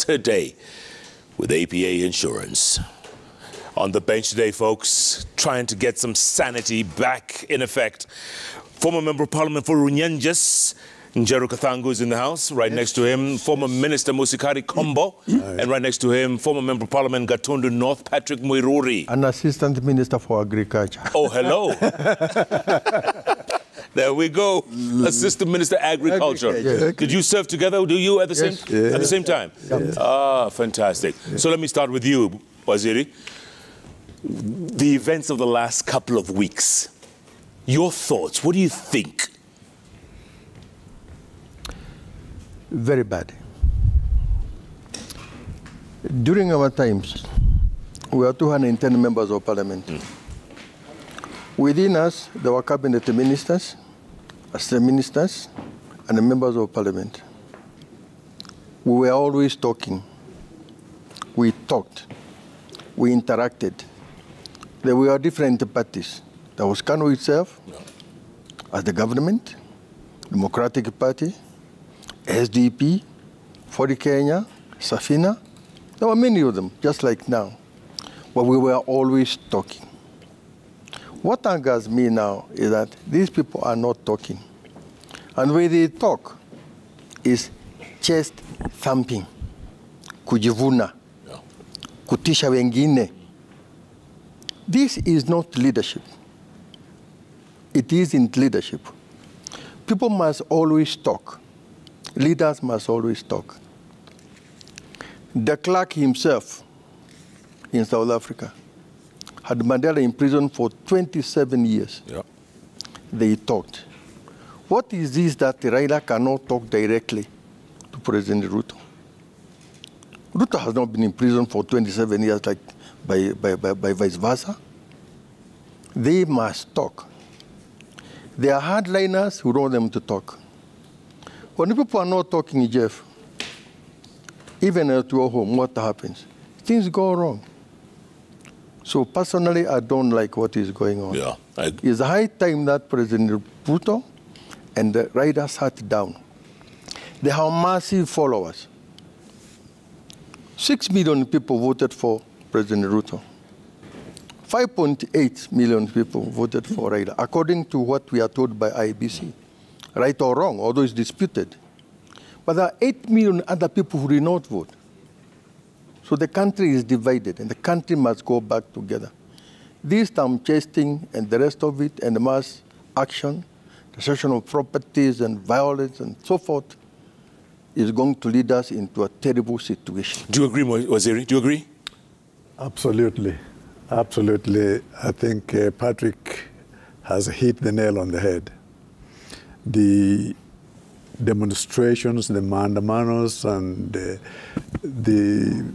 today with APA Insurance. On the bench today, folks, trying to get some sanity back in effect. Former Member of Parliament for Runyenjes, Njeru Kathangu, is in the house. Right next to him, former Minister Musikari Kombo. And right next to him, former Member of Parliament Gatundu North, Patrick Muiruri. An Assistant Minister for Agriculture. Oh, hello. There we go. Assistant Minister Agriculture. Yes. Did you serve together? Do you at the same time? Yes. Ah, fantastic. Yes. So let me start with you, Waziri. The events of the last couple of weeks. Your thoughts, what do you think? Very bad. During our times, we were 210 members of parliament. Within us, there were cabinet ministers, assistant ministers, and the members of parliament. We were always talking. We talked. We interacted. There were different parties. There was KANU itself, as the government, Democratic Party, SDP, Ford Kenya, Safina. There were many of them, just like now. But we were always talking. What angers me now is that these people are not talking. And when they talk, is chest thumping, kujivuna, kutisha wengine. This is not leadership. It isn't leadership. People must always talk. Leaders must always talk. De Klerk himself in South Africa had Mandela in prison for 27 years. Yeah. They talked. What is this that Raila cannot talk directly to President Ruto? Ruto has not been in prison for 27 years like by vice versa. They must talk. There are hardliners who don't want them to talk. When people are not talking, Jeff, even at your home, what happens? Things go wrong. So personally, I don't like what is going on. Yeah, It's high time that President Ruto and the Raila sat down. They have massive followers. 6 million people voted for President Ruto. 5.8 million people voted for Raila, according to what we are told by IBC. Right or wrong, although it's disputed. But there are 8 million other people who did not vote. So the country is divided, and the country must go back together. This term chasing and the rest of it, and the mass action, destruction of properties and violence and so forth, is going to lead us into a terrible situation. Do you agree, Waziri? Do you agree? Absolutely. Absolutely. I think Patrick has hit the nail on the head. The demonstrations, the mandamanos, and the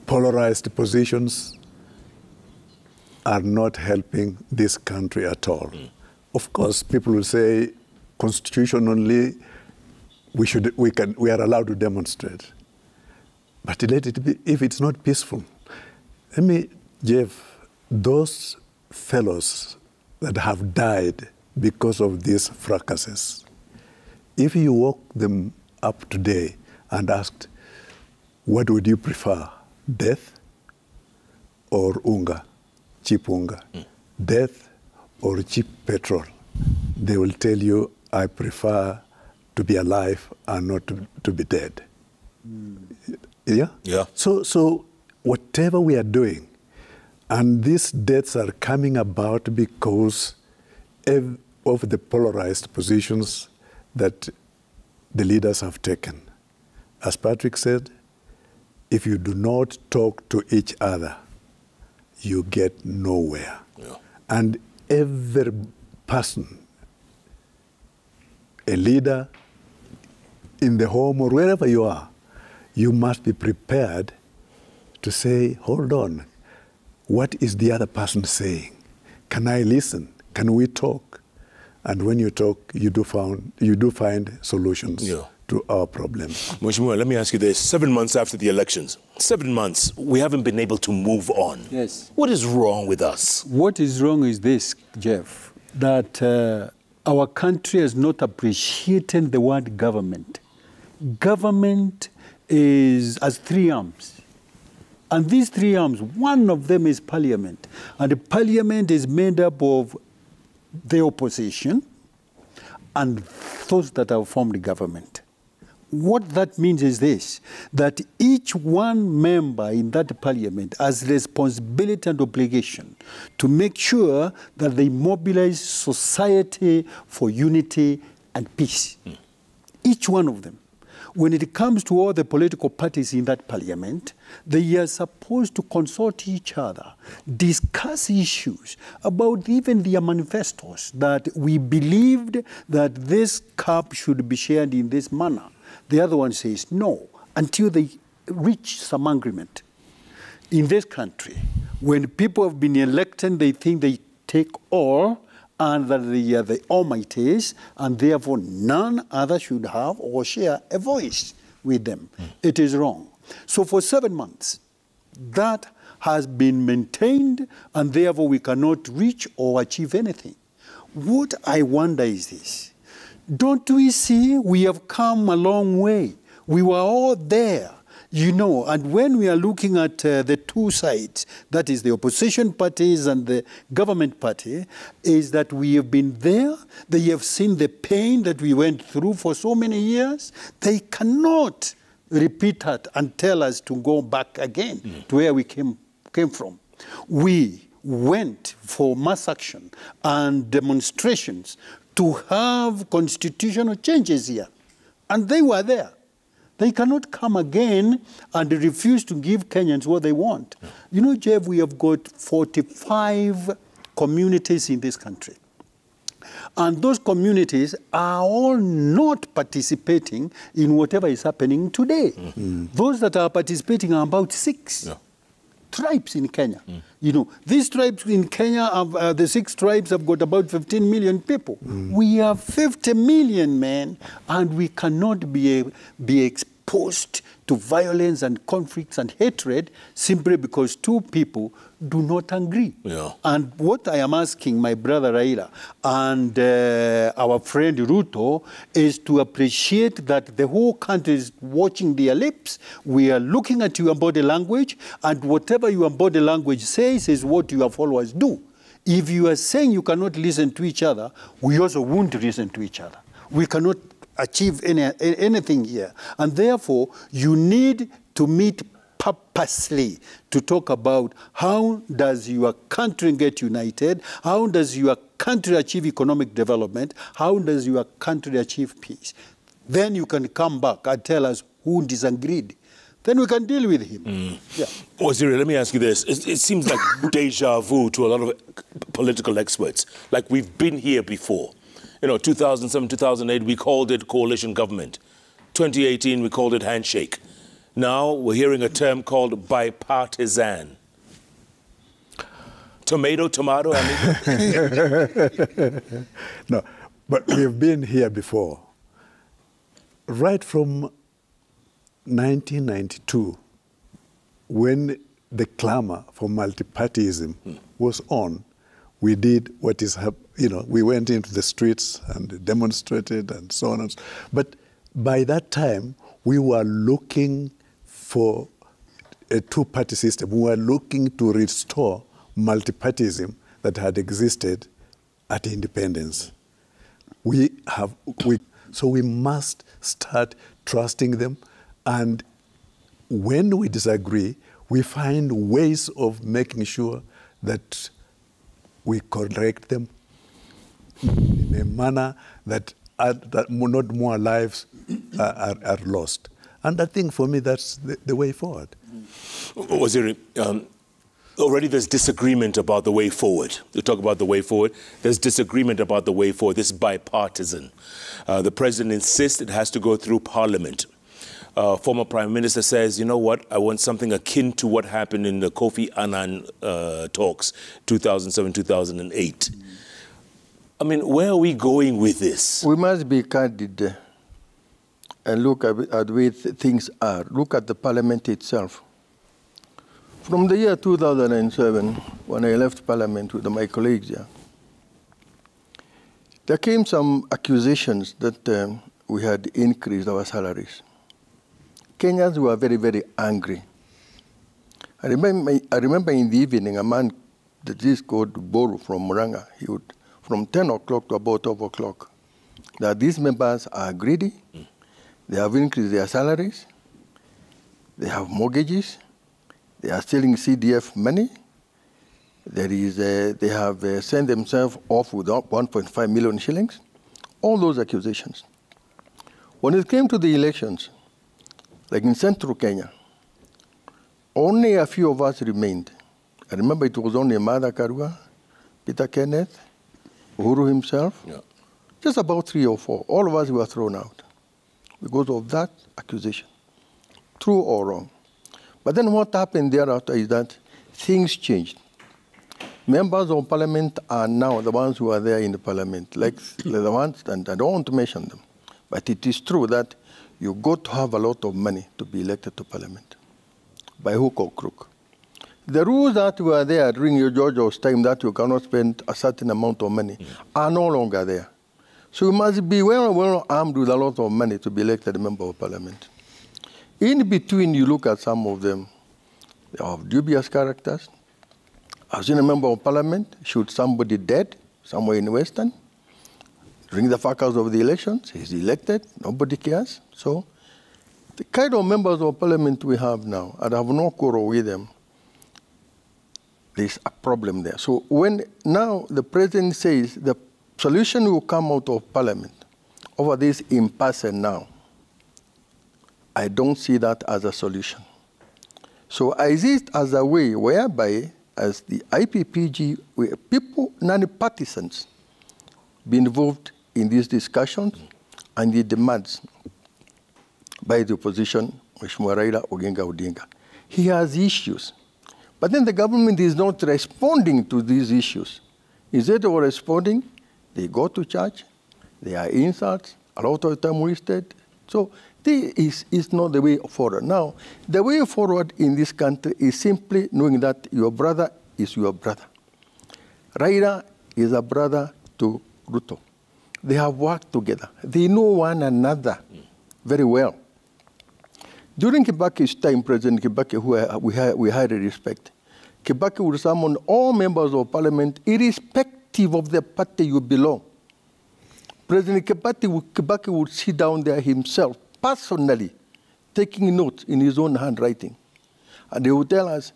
polarized positions are not helping this country at all. Of course, people will say, constitutionally, we are allowed to demonstrate. But let it be, if it's not peaceful. Jeff, those fellows that have died because of these fracases, if you woke them up today and asked, what would you prefer, death or unga, cheap unga, death or cheap petrol? They will tell you, I prefer to be alive and not to be dead. Yeah? Yeah. So whatever we are doing, and these deaths are coming about because of the polarized positions that the leaders have taken. As Patrick said, if you do not talk to each other, you get nowhere. Yeah. And every person, a leader in the home or wherever you are, you must be prepared to say, hold on, what is the other person saying? Can I listen? Can we talk? And when you talk, you do find solutions to our problems. Mheshimiwa, let me ask you this. 7 months after the elections, 7 months, we haven't been able to move on. Yes. What is wrong with us? What is wrong is this, Jeff, that our country has not appreciated the word government. Government has three arms. And these three arms, one of them is parliament. And the parliament is made up of the opposition and those that have formed the government. What that means is this, that each one member in that parliament has responsibility and obligation to make sure that they mobilize society for unity and peace. Each one of them. When it comes to all the political parties in that parliament, they are supposed to consult each other, discuss issues about even their manifestos, that we believed that this cup should be shared in this manner. The other one says no, until they reach some agreement. In this country, when people have been elected, they think they take all, and that they are the almighties, and therefore none other should have or share a voice with them. It is wrong. So for 7 months, that has been maintained, and therefore we cannot reach or achieve anything. What I wonder is this. Don't we see we have come a long way? We were all there. You know, and when we are looking at the two sides, that is the opposition parties and the government party, is that we have been there. They have seen the pain that we went through for so many years. They cannot repeat that and tell us to go back again to where we came from. We went for mass action and demonstrations to have constitutional changes here, and they were there. They cannot come again and refuse to give Kenyans what they want. You know, Jeff, we have got 45 communities in this country. And those communities are all not participating in whatever is happening today. Those that are participating are about 6 tribes in Kenya. You know, these tribes in Kenya, the 6 tribes have got about 15 million people. We have 50 million men, and we cannot be exposed to violence and conflicts and hatred simply because 2 people do not agree. And what I am asking my brother Raila and our friend Ruto is to appreciate that the whole country is watching their lips. We are looking at your body language, and whatever your body language says is what your followers do. If you are saying you cannot listen to each other, we also won't listen to each other. We cannot achieve anything here. And therefore, you need to meet purposely to talk about how does your country get united, how does your country achieve economic development, how does your country achieve peace. Then you can come back and tell us who disagreed. Then we can deal with him. Waziri, let me ask you this. It seems like deja vu to a lot of political experts. Like we've been here before. You know, 2007, 2008, we called it coalition government. 2018, we called it handshake. Now we're hearing a term called bipartisan. Tomato, I mean. No, but we've been here before. Right from 1992, when the clamor for multipartyism was on, we did what is, you know, we went into the streets and demonstrated and so on. But by that time, we were looking for a two-party system. We were looking to restore multipartyism that had existed at independence. So we must start trusting them, and when we disagree, we find ways of making sure that we correct them in a manner that not more lives are lost. And I think for me that's the way forward. Waziri, already there's disagreement about the way forward. You talk about the way forward. There's disagreement about the way forward. This is bipartisan. The president insists it has to go through parliament. Former Prime Minister says, you know what, I want something akin to what happened in the Kofi Annan talks, 2007, 2008. I mean, where are we going with this? We must be candid and look at where things are. Look at the parliament itself. From the year 2007, when I left parliament with my colleagues here, there came some accusations that we had increased our salaries. Kenyans were very, very angry. I remember in the evening, a man that is called Boru from Muranga, he would, from 10 o'clock to about 12 o'clock, that these members are greedy, they have increased their salaries, they have mortgages, they are stealing CDF money, they have sent themselves off with 1.5 million shillings, all those accusations. When it came to the elections, like in central Kenya, only a few of us remained. I remember it was only Martha Karua, Peter Kenneth, Uhuru himself, just about 3 or 4. All of us were thrown out because of that accusation, true or wrong. But then what happened thereafter is that things changed. Members of parliament are now the ones who are there in the parliament, like the ones, and I don't want to mention them, but it is true that you got to have a lot of money to be elected to parliament, by hook or crook. The rules that were there during your Georgia's time that you cannot spend a certain amount of money are no longer there. So you must be well armed with a lot of money to be elected a member of parliament. In between, you look at some of them, they have dubious characters. I've seen a member of parliament shoot somebody dead somewhere in Western. During the fracas of the elections, he's elected, nobody cares. So the kind of members of parliament we have now, and I have no quarrel with them, there's a problem there. So when now the president says the solution will come out of parliament over this impasse now, I don't see that as a solution. So I see it as a way whereby, as the IPPG, people, non-partisans, be involved in these discussions and the demands by the opposition, Mheshimiwa Raila Oginga Odinga. He has issues. But then the government is not responding to these issues. Instead of responding, they go to church, there are insults, a lot of time wasted. So this is not the way forward. Now, the way forward in this country is simply knowing that your brother is your brother. Raila is a brother to Ruto. They have worked together. They know one another very well. During Kibaki's time, President Kibaki, who we highly respect, Kibaki would summon all members of parliament, irrespective of the party you belong. President Kibaki would sit down there himself, personally, taking notes in his own handwriting. And he would tell us,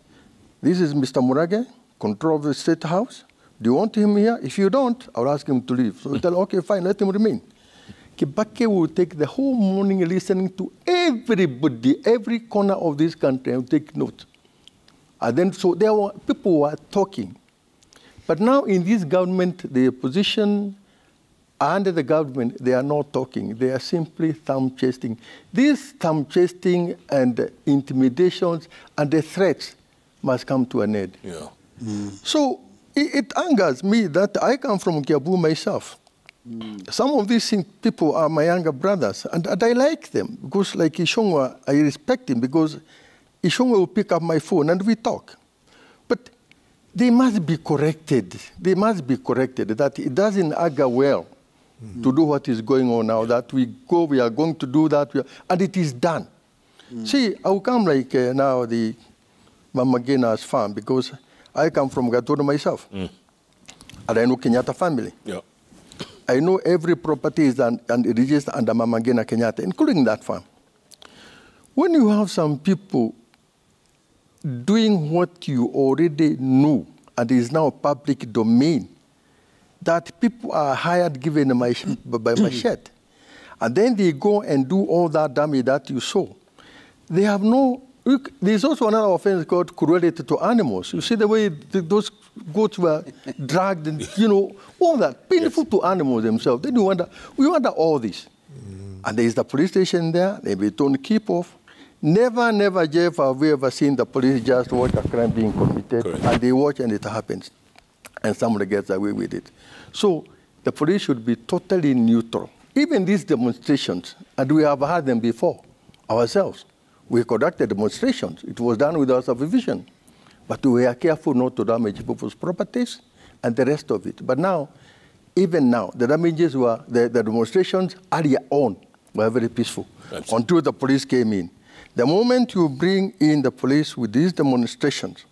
this is Mr. Murage, control of the State House. Do you want him here? If you don't, I'll ask him to leave. So we tell, okay, fine, let him remain. Kibaki would take the whole morning listening to everybody, every corner of this country, and take notes. And then, so there were people who were talking. But now in this government, the opposition and the government, they are not talking. They are simply thumb-chasing. This thumb-chasing and intimidations and the threats must come to an end. Yeah. So it angers me that I come from Kiabu myself. Some of these people are my younger brothers, and I like them, because like Ishongwa, I respect him, because Ishongwa will pick up my phone and we talk. But they must be corrected. They must be corrected, that it doesn't augur well to do what is going on now, that we are going to do that, and it is done. See, I will come like now the Mamagina's farm, because I come from Gatono myself, and I know Kenyatta family. Yeah. I know every property is registered under Mamagina Kenyatta, including that farm. When you have some people doing what you already knew and is now public domain, that people are hired, given by machete, and then they go and do all that damage that you saw, they have no. There's also another offense called cruelty to animals. You see the way those goats were dragged, and all that painful to animals themselves. Then we wonder all this. And there is the police station there. They don't keep off. Never, Jeff, have we ever seen the police just watch a crime being committed. Correct. And they watch and it happens, and somebody gets away with it. So the police should be totally neutral. Even these demonstrations, and we have had them before ourselves. We conducted demonstrations. It was done without supervision. But we were careful not to damage people's properties and the rest of it. But now, even now, the damages were, the demonstrations earlier on were very peaceful. Absolutely. Until the police came in. The moment you bring in the police with these demonstrations,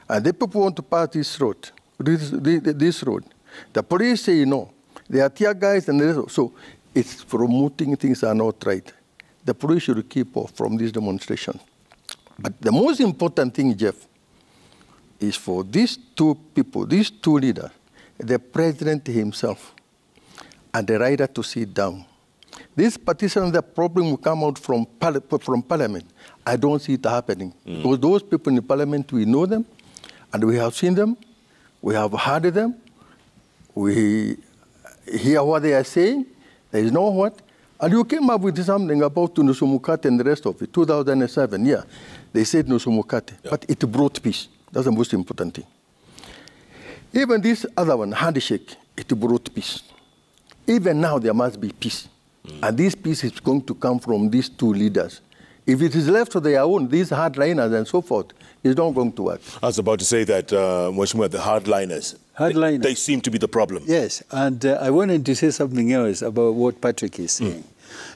and the people want to pass this road, the police say no. They are tear guys and the rest. So it's promoting things are not right. The police should keep off from these demonstrations. But the most important thing, Jeff, is for these two people, these two leaders, the president himself and the rider to sit down. This petition, the problem will come out from Parliament. I don't see it happening. Because those people in Parliament, we know them, and we have seen them, we have heard them, we hear what they are saying, there is no what. And you came up with something about Nusumukate and the rest of it, 2007, yeah. They said Nusumukate, but it brought peace. That's the most important thing. Even this other one, handshake, it brought peace. Even now, there must be peace. And this peace is going to come from these two leaders. If it is left to their own, these hardliners and so forth, it's not going to work. I was about to say that, Mheshimiwa, the hardliners, they seem to be the problem. Yes, and I wanted to say something else about what Patrick is saying.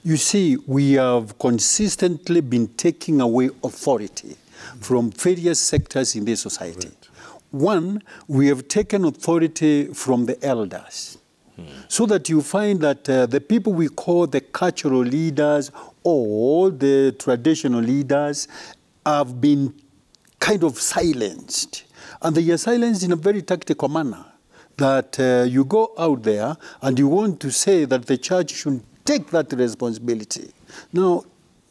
You see, we have consistently been taking away authority from various sectors in this society. Right. One, we have taken authority from the elders. So that you find that the people we call the cultural leaders or the traditional leaders have been kind of silenced. And they are silenced in a very tactical manner. That you go out there and you want to say that the church should take that responsibility. Now,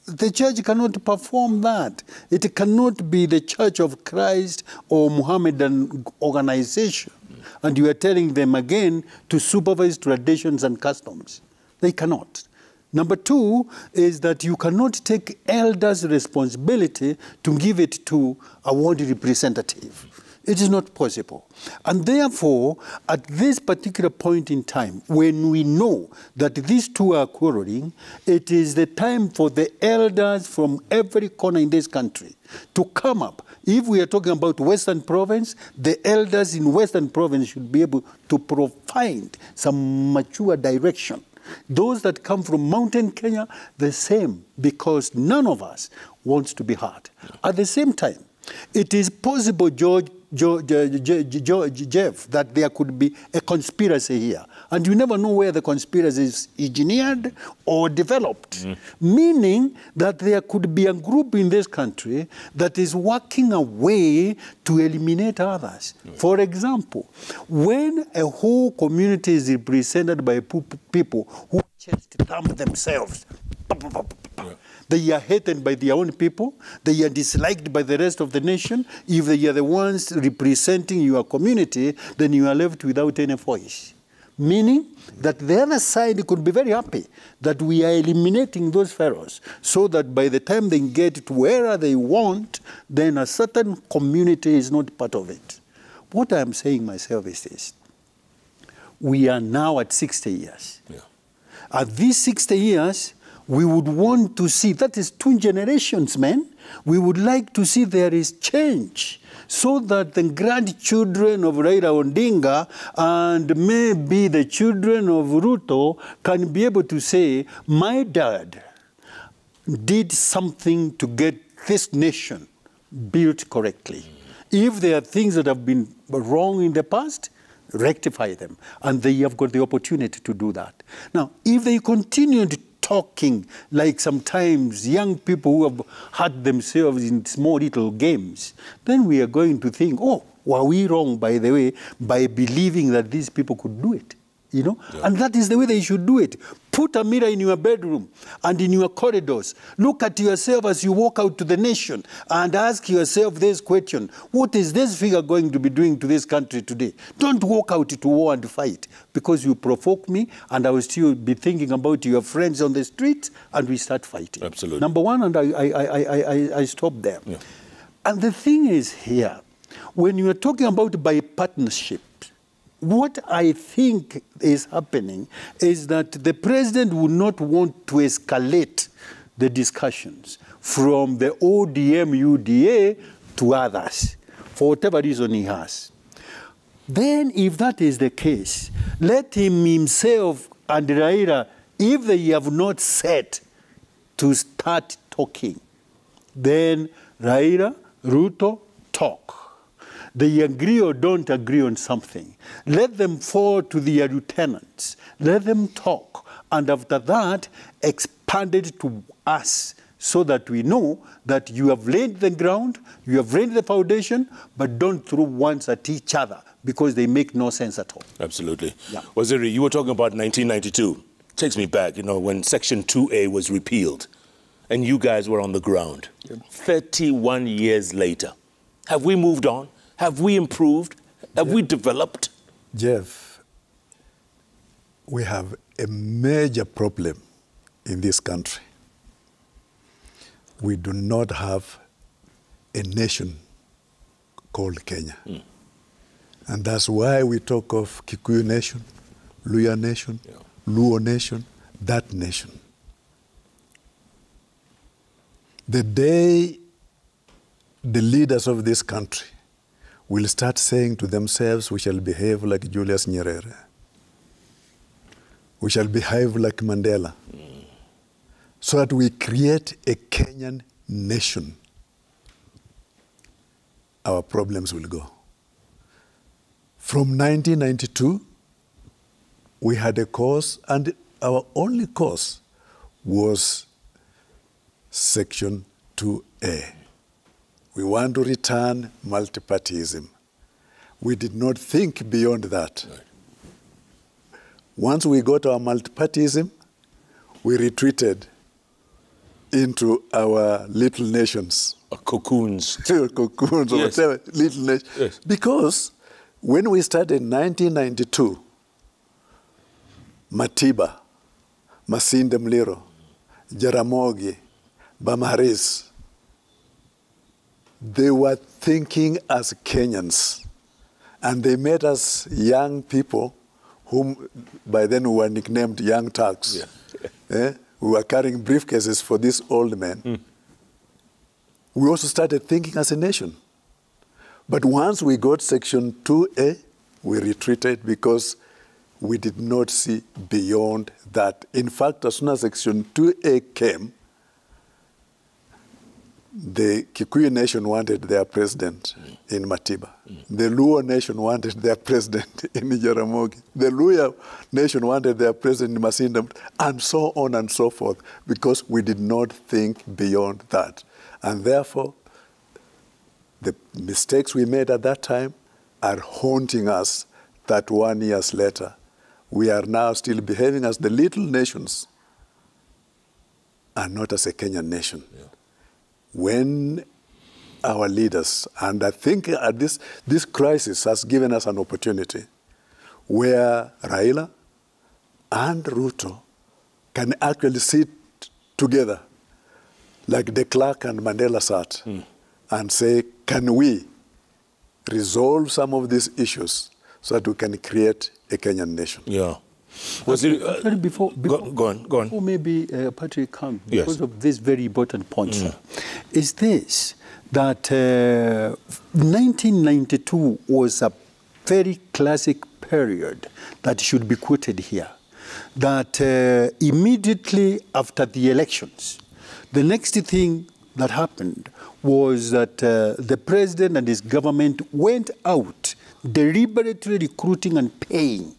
the church cannot perform that. It cannot be the Church of Christ or Mohammedan organization. And you are telling them again to supervise traditions and customs. They cannot. Number two is that you cannot take elders' responsibility to give it to a ward representative. It is not possible. And therefore, at this particular point in time, when we know that these two are quarreling, it is the time for the elders from every corner in this country to come up. If we are talking about Western Province, the elders in Western Province should be able to provide some mature direction. Those that come from Mountain Kenya, the same, because none of us wants to be hurt. At the same time, it is possible, Jeff, that there could be a conspiracy here. And you never know where the conspiracy is engineered or developed. Meaning that there could be a group in this country that is working a way to eliminate others. For example, when a whole community is represented by people who just thumb themselves, they are hated by their own people. They are disliked by the rest of the nation. If they are the ones representing your community, then you are left without any voice. Meaning that the other side could be very happy that we are eliminating those fellows so that by the time they get to where they want, then a certain community is not part of it. What I am saying myself is this. We are now at 60 years. At these 60 years, we would want to see, that is 2 generations, man. We would like to see there is change so that the grandchildren of Raila Odinga and maybe the children of Ruto can be able to say, my dad did something to get this nation built correctly. If there are things that have been wrong in the past, rectify them. And they have got the opportunity to do that. Now, if they continue to talking like sometimes young people who have hurt themselves in small little games, then we are going to think, oh, were we wrong, by the way, by believing that these people could do it? You know? And that is the way they should do it. Put a mirror in your bedroom and in your corridors. Look at yourself as you walk out to the nation and ask yourself this question: what is this figure going to be doing to this country today? Don't walk out to war and fight because you provoke me and I will still be thinking about your friends on the street and we start fighting. Absolutely. Number one, and I stop there. And the thing is here, when you are talking about by partnership, what I think is happening is that the president would not want to escalate the discussions from the ODM, UDA to others, for whatever reason he has. Then if that is the case, let him himself and Raila, if they have not set to start talking, Then Raila, Ruto, talk. They agree or don't agree on something. Let them fall to their lieutenants. Let them talk. And after that, expand it to us so that we know that you have laid the ground, you have laid the foundation, but don't throw words at each other because they make no sense at all. Absolutely. Yeah. Waziri, you were talking about 1992. Takes me back, when Section 2A was repealed and you guys were on the ground. 31 years later. Have we moved on? Have we improved? Have we developed? Jeff, we have a major problem in this country. We do not have a nation called Kenya. And that's why we talk of Kikuyu nation, Luya nation, Luo nation, that nation. The day the leaders of this country will start saying to themselves, we shall behave like Julius Nyerere. We shall behave like Mandela. So that we create a Kenyan nation. Our problems will go. From 1992, we had a cause, and our only cause was Section 2A. We want to return multipartyism. We did not think beyond that. Right. Once we got our multipartyism, we retreated into our little nations. Cocoons. Cocoons or Yes. whatever, little nations. Yes. Because when we started in 1992, Matiba, Masinde Mliro, Jaramogi, Bamaris, they were thinking as Kenyans. And they made us young people, whom by then we were nicknamed Young Turks. Yeah. We were carrying briefcases for these old men. We also started thinking as a nation. But once we got Section 2A, we retreated because we did not see beyond that. In fact, as soon as Section 2A came, the Kikuyu nation wanted their president in Matiba. The Luo nation wanted their president in Jaramogi. The Luya nation wanted their president in Masinde, and so on and so forth, because we did not think beyond that. And therefore, the mistakes we made at that time are haunting us 31 years later. We are now still behaving as the little nations and not as a Kenyan nation. Yeah. When our leaders, and I think this crisis has given us an opportunity where Raila and Ruto can actually sit together like de Klerk and Mandela sat and say, can we resolve some of these issues so that we can create a Kenyan nation? Yeah. Before go on. Before maybe Patrick comes, because of this very important point, sir, is this, that 1992 was a very classic period that should be quoted here. That immediately after the elections, the next thing that happened was that the president and his government went out deliberately recruiting and paying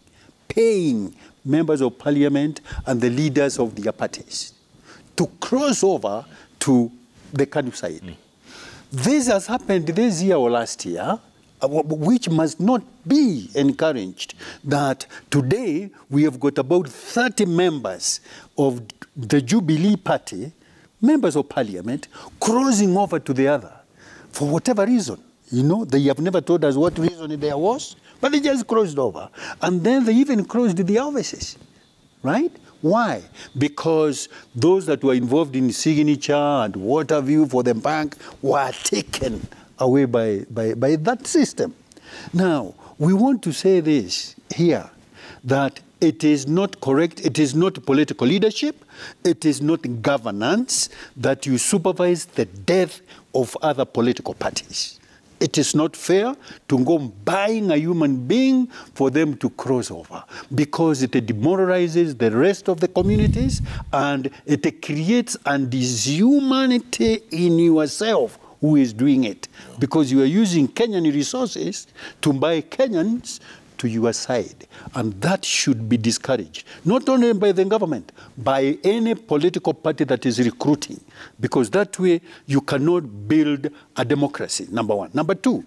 members of parliament and the leaders of their parties to cross over to the KANU side. This has happened this year or last year, which must not be encouraged, that today we have got about 30 members of the Jubilee Party, members of parliament, crossing over to the other for whatever reason. You know, they have never told us what reason there was, but they just crossed over. And then they even closed the offices, right? Why? Because those that were involved in signature and water view for the bank were taken away by that system. Now, we want to say this here, that it is not correct, it is not political leadership, it is not governance that you supervise the death of other political parties. It is not fair to go buying a human being for them to cross over, because it demoralizes the rest of the communities and it creates a dishumanity in yourself who is doing it, because you are using Kenyan resources to buy Kenyans to your side. And that should be discouraged, not only by the government, by any political party that is recruiting, because that way you cannot build a democracy, number one. Number two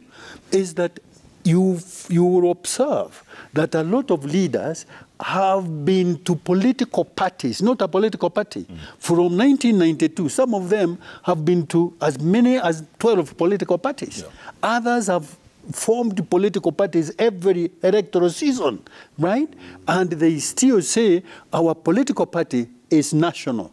is that you will observe that a lot of leaders have been to political parties, not a political party. From 1992, some of them have been to as many as 12 political parties. Others have formed political parties every electoral season, right? And they still say our political party is national.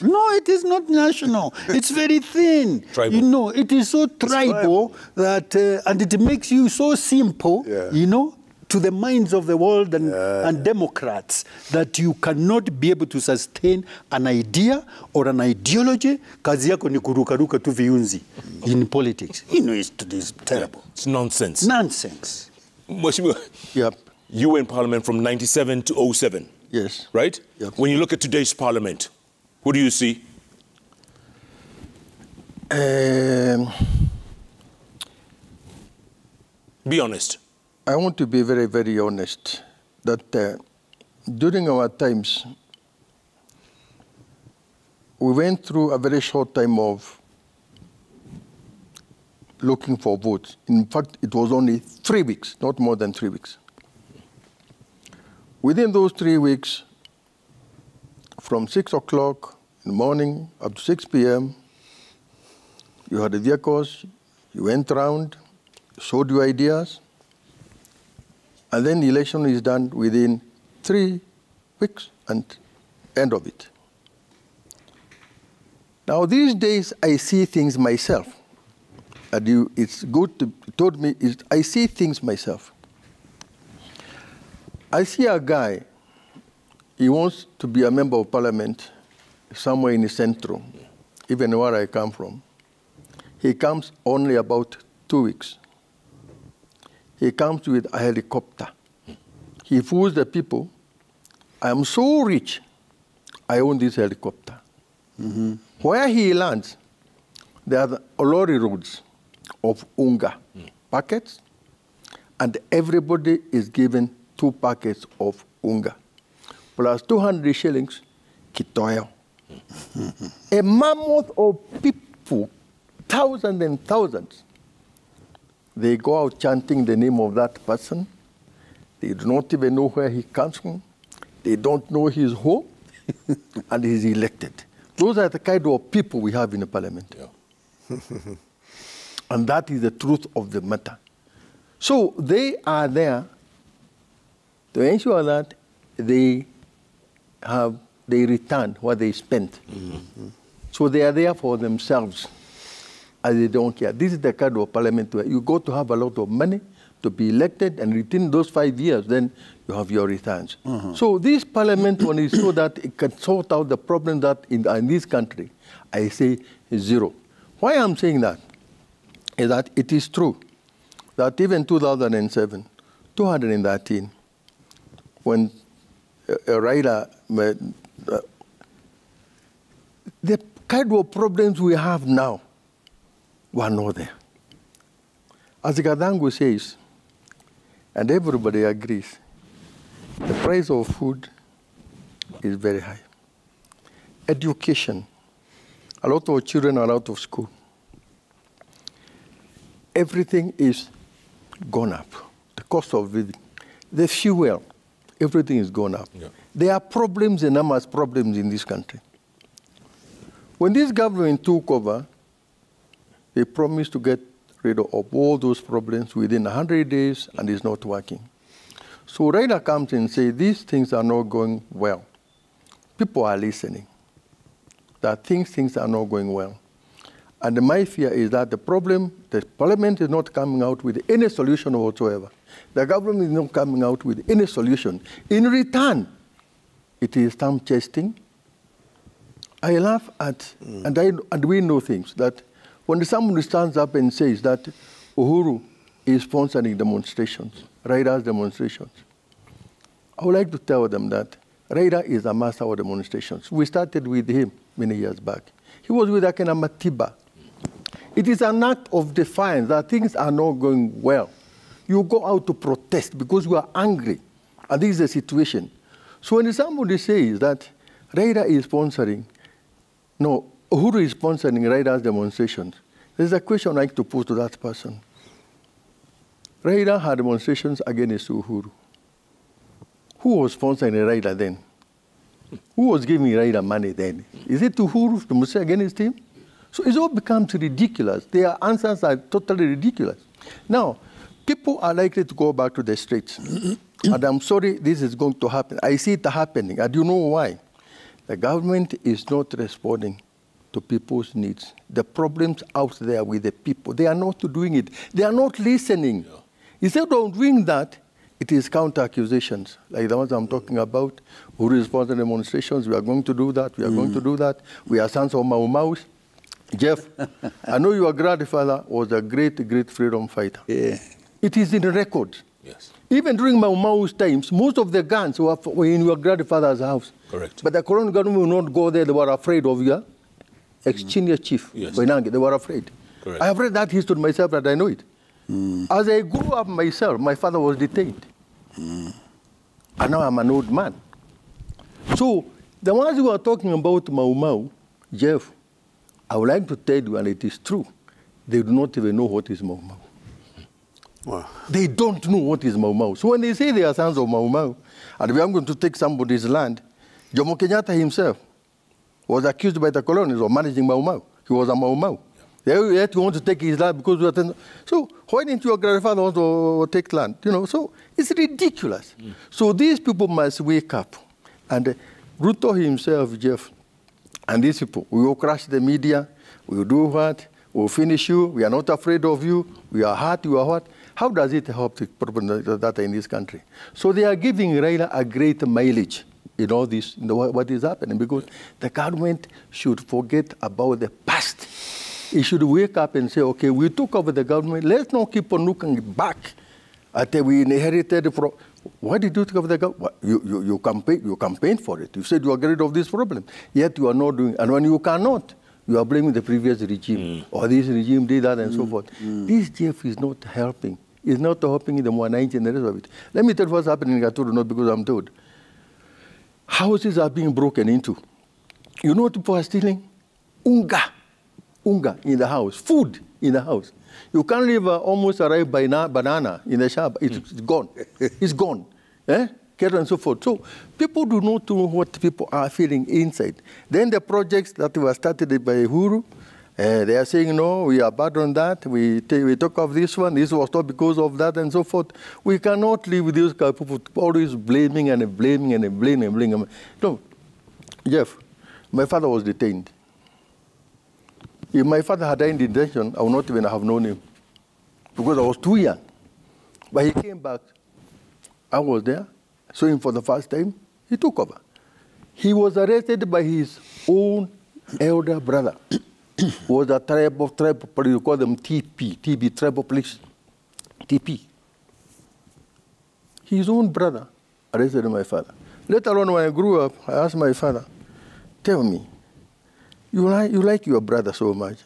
No, it is not national. It's very thin. Tribal. You know, it is so tribal that, and it makes you so simple, you know, to the minds of the world and Democrats, that you cannot be able to sustain an idea or an ideology. Kazi yako ni kurukaruka tu viunzi in politics. You know, it's terrible. It's nonsense. Nonsense. Mheshimiwa, Yep. you were in Parliament from 97 to 07. Yes. Right? Yep. When you look at today's Parliament, what do you see? Be honest. I want to be very, very honest that during our times, we went through a very short time of looking for votes. In fact, it was only 3 weeks, not more than 3 weeks. Within those 3 weeks, from 6 o'clock in the morning up to 6 p.m., you had the vehicles, you went around, showed your ideas, and then the election is done within 3 weeks and end of it. Now, these days, I see things myself. And it's good to told me, I see things myself. I see a guy, he wants to be a member of parliament somewhere in the central, even where I come from. He comes only about 2 weeks. He comes with a helicopter. He fools the people. I am so rich, I own this helicopter. Where he lands, there are lorry roads of unga packets, and everybody is given 2 packets of unga, plus 200 shillings kitoyo. A mammoth of people, thousands and thousands. They go out chanting the name of that person. They do not even know where he comes from. They don't know his home, and he's elected. Those are the kind of people we have in the parliament. And that is the truth of the matter. So they are there to ensure that they return what they spent. So they are there for themselves, and they don't care. This is the kind of parliament where you go to have a lot of money to be elected, and within those 5 years, then you have your returns. So this parliament, when it so that it can sort out the problem that in this country, I say zero. Why I'm saying that is that it is true that even 2007, 213, when Raila, the kind of problems we have now were not there. As Gadangu says, and everybody agrees, the price of food is very high. Education, a lot of children are out of school. Everything is gone up. The cost of living, the fuel, everything is gone up. There are problems, enormous problems in this country. When this government took over, they promised to get rid of all those problems within 100 days, and it's not working. So Raila comes and says, these things are not going well. People are listening, that things are not going well. And my fear is that the parliament is not coming out with any solution whatsoever. The government is not coming out with any solution. In return, it is thumb chasing. I laugh at, and we know things, that when someone stands up and says that, Uhuru is sponsoring demonstrations, Raida's demonstrations. I would like to tell them that Raida is a master of demonstrations. We started with him many years back. He was with Akena Matiba. It is an act of defiance that things are not going well. You go out to protest because you are angry, and this is the situation. So when somebody says that Raida is sponsoring, no, Uhuru is sponsoring Raida's demonstrations, there's a question I'd like to put to that person. Raida had demonstrations against Uhuru. Who was sponsoring Raida then? Who was giving Raida money then? Is it Uhuru to say against him? So it all becomes ridiculous. Their answers are totally ridiculous. Now, people are likely to go back to the streets. And I'm sorry this is going to happen. I see it happening. And you know why? The government is not responding to people's needs. The problems out there with the people, they are not doing it. They are not listening. Yeah. Instead of doing that, it is counter-accusations, like the ones I'm talking about. Who responded to demonstrations? We are going to do that. We are going to do that. We are sons of Mau Maus. Jeff, I know your grandfather was a great, great freedom fighter. Yeah. It is in the record. Yes. Even during Mau Mau's times, most of the guns were in your grandfather's house. Correct. But the colonial government will not go there. They were afraid of your ex-chief chief. Yes. They were afraid. Correct. I have read that history myself, and I know it. As I grew up myself, my father was detained. And now I'm an old man. So the ones who are talking about Mau Mau, Jeff, I would like to tell you, and it is true, they do not even know what is Mau Mau. Wow. They don't know what is Mau Mau. So when they say they are sons of Mau Mau, and we are going to take somebody's land, Jomo Kenyatta himself was accused by the colonials of managing Mau Mau. He was a Mau Mau. They had to want to take his land because we were... So why didn't your grandfather want to take land? You know, so it's ridiculous. So these people must wake up. And Ruto himself, Jeff, and these people, we will crush the media, we will do what, we will finish you, we are not afraid of you, we are hurt, you are what. How does it help the problem that in this country? So they are giving Raila a great mileage in all this, in what is happening, because the government should forget about the past. It should wake up and say, okay, we took over the government, let's not keep on looking back at we inherited from... Why did you take over the government? You campaigned for it. You said you are rid of this problem. Yet you are not doing... And when you cannot, you are blaming the previous regime. Or this regime did that and so forth. This Jeff is not helping. It's not helping in the Mwananchi and the rest of it. Let me tell you what's happening in Gaturu, not because I'm told. Houses are being broken into. You know what people are stealing? Unga in the house. Food in the house. You can't leave almost arrive banana in the shop. It's gone. It's gone. Cattle and so forth. So people do not know what people are feeling inside. Then the projects that were started by Uhuru, they are saying, no, we abandon that. We took off this one. This was not because of that and so forth. We cannot live with these people always blaming and blaming and blaming and blaming. No, Jeff, my father was detained. If my father had died in detention, I would not even have known him because I was too young. But he came back. I was there. I saw him for the first time. He took over. He was arrested by his own elder brother, who was a tribe, you call them TP, tribal police, TP. His own brother arrested my father. Later on, when I grew up, I asked my father, tell me, you like your brother so much.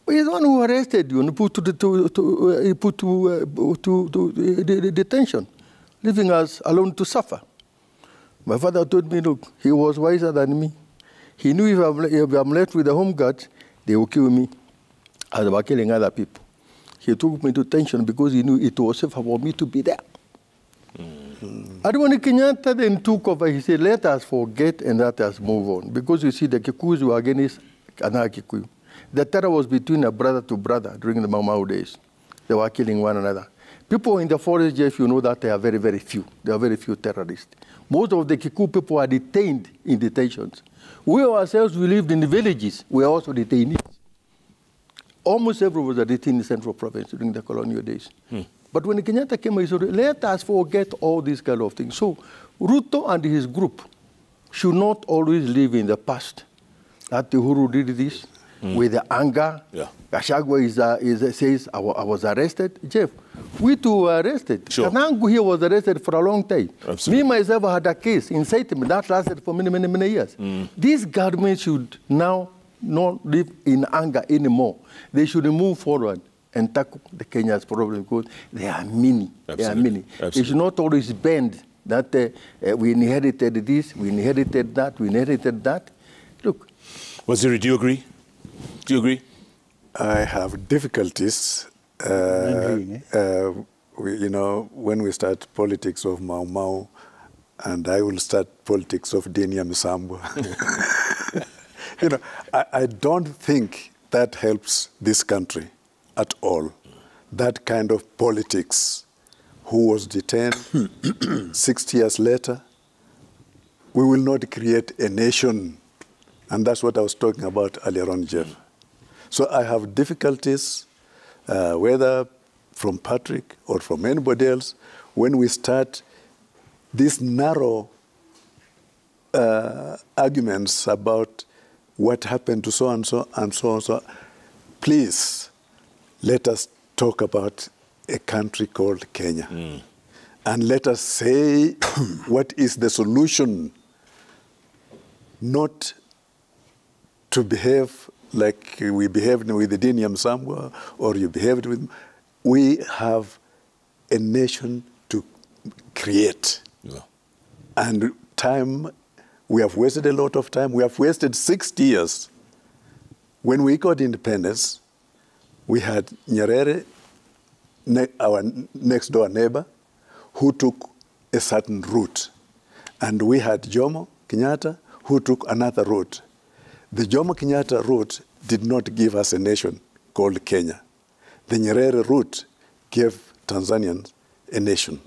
But he's the one who arrested you and put to detention, leaving us alone to suffer. My father told me, look, he was wiser than me. He knew if I'm left with the home guards, they will kill me as they were killing other people. He took me to detention because he knew it was safer for me to be there. And when Kenyatta then took over, he said, let us forget and let us move on. Because you see, the Kikuyus were against another Kikuyu. The terror was between a brother to brother during the Mau Mau days. They were killing one another. People in the forest, Jeff, you know that they are very, very few. There are very few terrorists. Most of the Kikuyu people are detained in detentions. We ourselves, we lived in the villages. We are also detainees. Almost everyone was detained in the Central Province during the colonial days. But when Kenyatta came, he said, let us forget all these kind of things. So Ruto and his group should not always live in the past. That Uhuru did this, with the anger. Yeah. Gachagua says, I was arrested. Jeff, we too were arrested. Sure. Kanangu here was arrested for a long time. Absolutely. Me, myself, had a case in Satan that lasted for many, many, many years. This government should now not live in anger anymore. They should move forward and tackle the Kenya's problem because they are many. Absolutely. They are many. Absolutely. They should not always bend that we inherited this, we inherited that, we inherited that. Look. Waziri, do you agree? Do you agree? I have difficulties. You know, when we start politics of Mau Mau, and I will start politics of Dinia Misambwa. You know, I don't think that helps this country at all. That kind of politics. Who was detained 60 years later? We will not create a nation. And that's what I was talking about earlier on, Jeff. So I have difficulties, whether from Patrick or from anybody else, when we start these narrow arguments about what happened to so and so and so and so. Please, let us talk about a country called Kenya. And let us say what is the solution, not to behave like we behaved with the Dinia Misambwa or you behaved with. We have a nation to create. Yeah. And time, we have wasted a lot of time. We have wasted 60 years. When we got independence, we had Nyerere, our next door neighbor, who took a certain route. And we had Jomo Kenyatta, who took another route. The Jomo Kenyatta route did not give us a nation called Kenya. The Nyerere route gave Tanzanians a nation.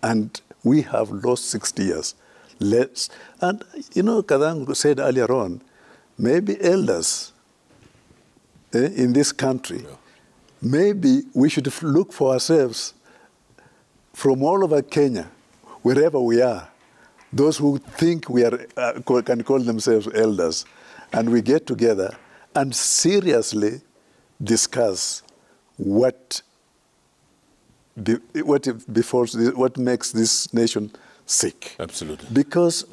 And we have lost 60 years. And, you know, Kadang said earlier on, maybe elders in this country, maybe we should look for ourselves from all over Kenya, wherever we are, those who think we are, can call themselves elders, and we get together and seriously discuss what makes this nation sick. Absolutely. Because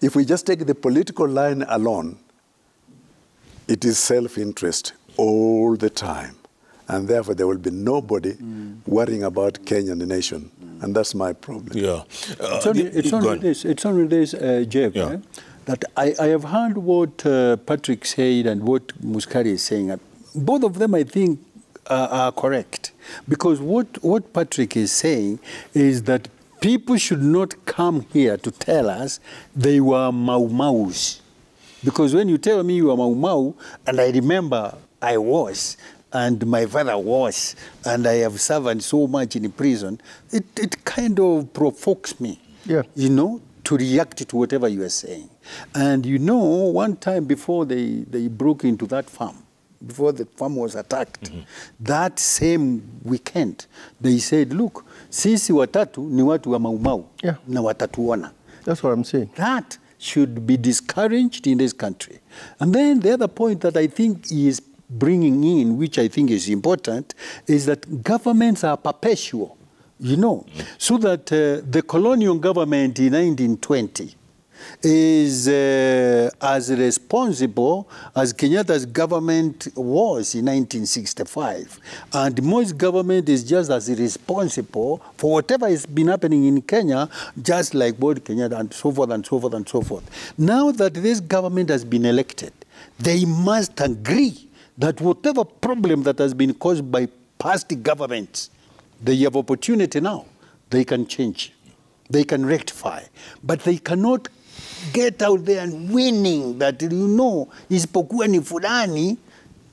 if we just take the political line alone, it is self-interest all the time. And therefore, there will be nobody worrying about Kenya and the nation. And that's my problem. Yeah. It's only this, Jeff, that I have heard what Patrick said and what Muskari is saying. Both of them, I think, are correct. Because what Patrick is saying is that people should not come here to tell us they were Mau Maus. Because when you tell me you are Mau Mau, and I remember I was, and my father was, and I have served so much in prison, it kind of provokes me, you know, to react to whatever you are saying. And you know, one time before they broke into that farm, before the farm was attacked, that same weekend, they said, look, sisi watatu ni watu wa Mau Mau, na watatuona. That's what I'm saying. That should be discouraged in this country. And then the other point that I think is bringing in, which I think is important, is that governments are perpetual, you know, so that the colonial government in 1920 is as responsible as Kenyatta's government was in 1965. And Moi's government is just as responsible for whatever has been happening in Kenya, just like both Kenyatta and so forth and so forth and so forth. Now that this government has been elected, they must agree that whatever problem that has been caused by past governments, they have opportunity now. They can change. They can rectify. But they cannot get out there and winning that, you know, isipokuwa ni fulani.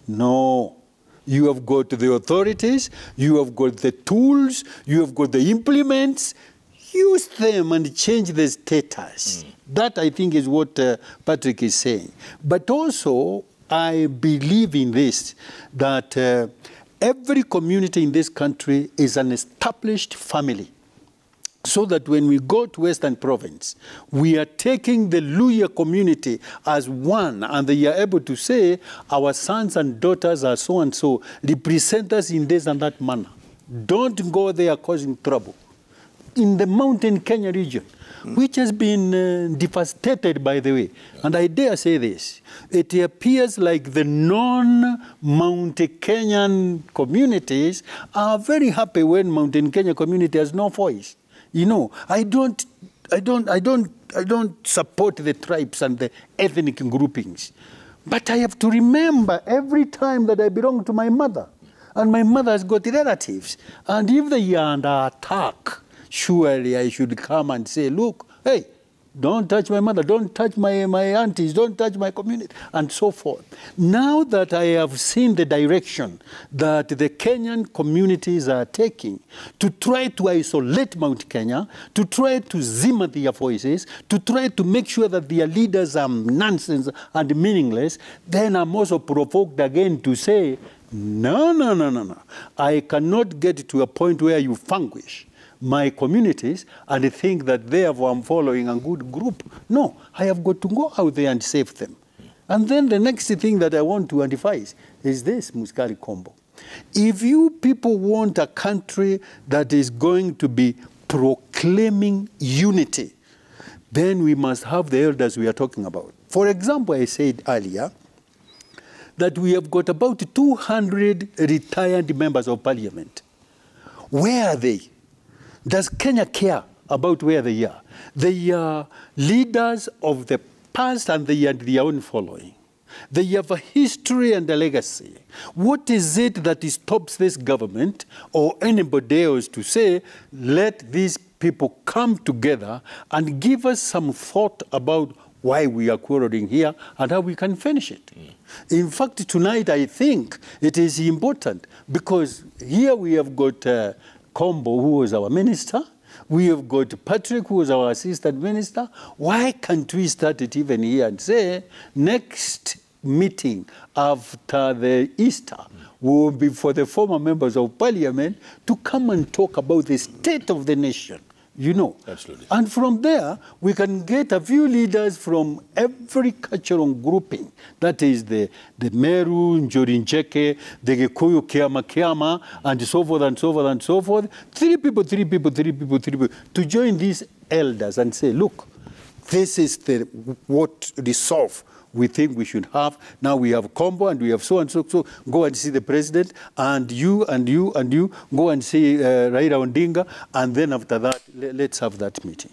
No. You have got the authorities, you have got the tools, you have got the implements. Use them and change the status. That, I think, is what Patrick is saying. But also, I believe in this, that every community in this country is an established family. so that when we go to Western Province, we are taking the Luhya community as one, and they are able to say, our sons and daughters are so and so, represent us in this and that manner. Don't go there causing trouble. In the mountain Kenya region, which has been devastated, by the way, and I dare say this, it appears like the non-Mount Kenyan communities are very happy when Mountain Kenya community has no voice. You know, I don't support the tribes and the ethnic groupings. But I have to remember every time that I belong to my mother, and my mother has got relatives. And if they are under attack, surely I should come and say, look, hey, don't touch my mother, don't touch my aunties, don't touch my community, and so forth. Now that I have seen the direction that the Kenyan communities are taking to try to isolate Mount Kenya, to try to zimmer their voices, to try to make sure that their leaders are nonsense and meaningless, then I'm also provoked again to say, no. I cannot get to a point where you vanquish my communities and think that therefore I'm following a good group. No, I have got to go out there and save them. And then the next thing that I want to advise is this, Muskari Kombo. If you people want a country that is going to be proclaiming unity, then we must have the elders we are talking about. For example, I said earlier that we have got about 200 retired members of parliament. Where are they? Does Kenya care about where they are? They are leaders of the past and they are their own following. They have a history and a legacy. What is it that stops this government or anybody else to say, let these people come together and give us some thought about why we are quarreling here and how we can finish it? In fact, tonight I think it is important because here we have got Kombo, who was our minister. We have got Patrick, who was our assistant minister. Why can't we start it even here and say, next meeting after the Easter will be for the former members of parliament to come and talk about the state of the nation, you know. Absolutely. And from there, we can get a few leaders from every cultural grouping. That is the Meru, Njorinjeke, the Gikuyu, Kiama, and so forth and so forth and so forth. Three people, to join these elders and say, look, this is what resolve we think we should have. Now we have Kombo and we have so and so. So go and see the president, and you go and see Raila Odinga, and then after that, let's have that meeting.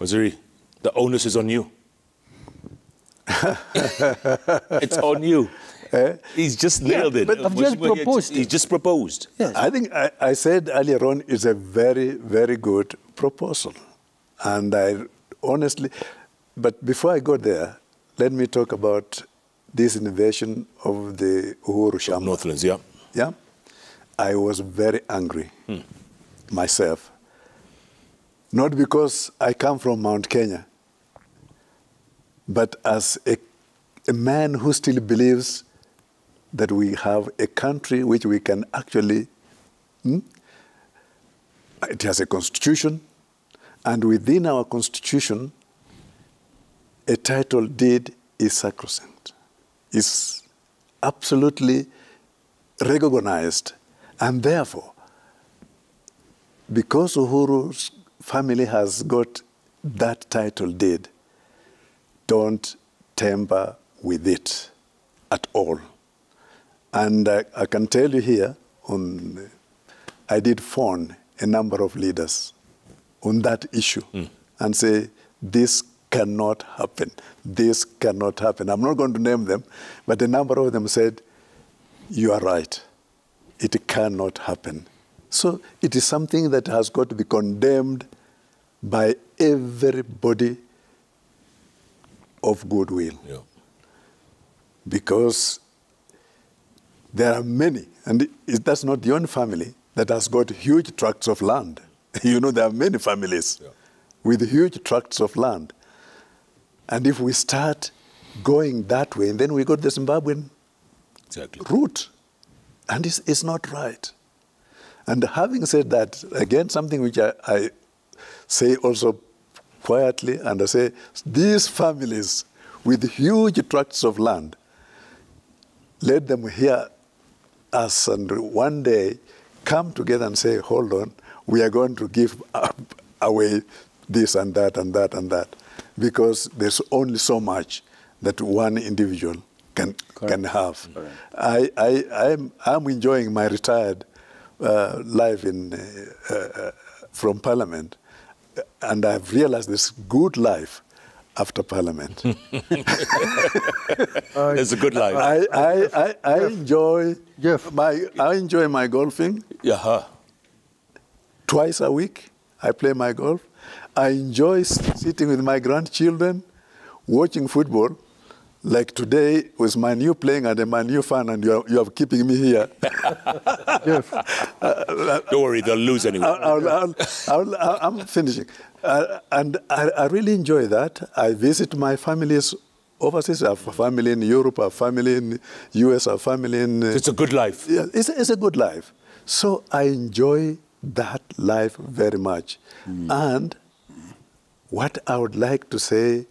Waziri, the onus is on you. It's on you. He's just nailed it. But I've just proposed. He's just proposed. Yes. I think I said earlier on, it's a very, very good proposal. And I honestly, but before I go there, let me talk about this invasion of the Uhuru Shamba. Northlands, yeah. Yeah. I was very angry myself. Not because I come from Mount Kenya, but as a man who still believes that we have a country which we can actually, it has a constitution, and within our constitution, a title deed is sacrosanct, is absolutely recognized. And therefore, because Uhuru's family has got that title deed, don't tamper with it at all. And I can tell you here, I did phone a number of leaders on that issue and say, this cannot happen. This cannot happen. I'm not going to name them, but a number of them said, you are right. It cannot happen. So it is something that has got to be condemned by everybody of goodwill. Yeah. Because there are many, and that's not the only family that has got huge tracts of land. You know, there are many families with huge tracts of land. And if we start going that way, then we got the Zimbabwean route. And it's not right. And having said that, again, something which I say also quietly, and I say, these families with huge tracts of land, let them hear us, and one day come together and say, hold on, we are going to give away this and that and that and that, because there's only so much that one individual can have. I'm enjoying my retired life from Parliament, and I've realized this good life after Parliament. It's a good life. I enjoy Jeff. I enjoy my golfing. Yeah. Twice a week, I play my golf. I enjoy sitting with my grandchildren, watching football. Like today with my new playing and my new fan, and you are keeping me here. Jeff. Don't worry, they'll lose anyway. I'm finishing. And I really enjoy that. I visit my families overseas. I have a family in Europe, a family in US, a family in... It's a good life. Yeah, it's a good life. So I enjoy that life very much. And what I would like to say,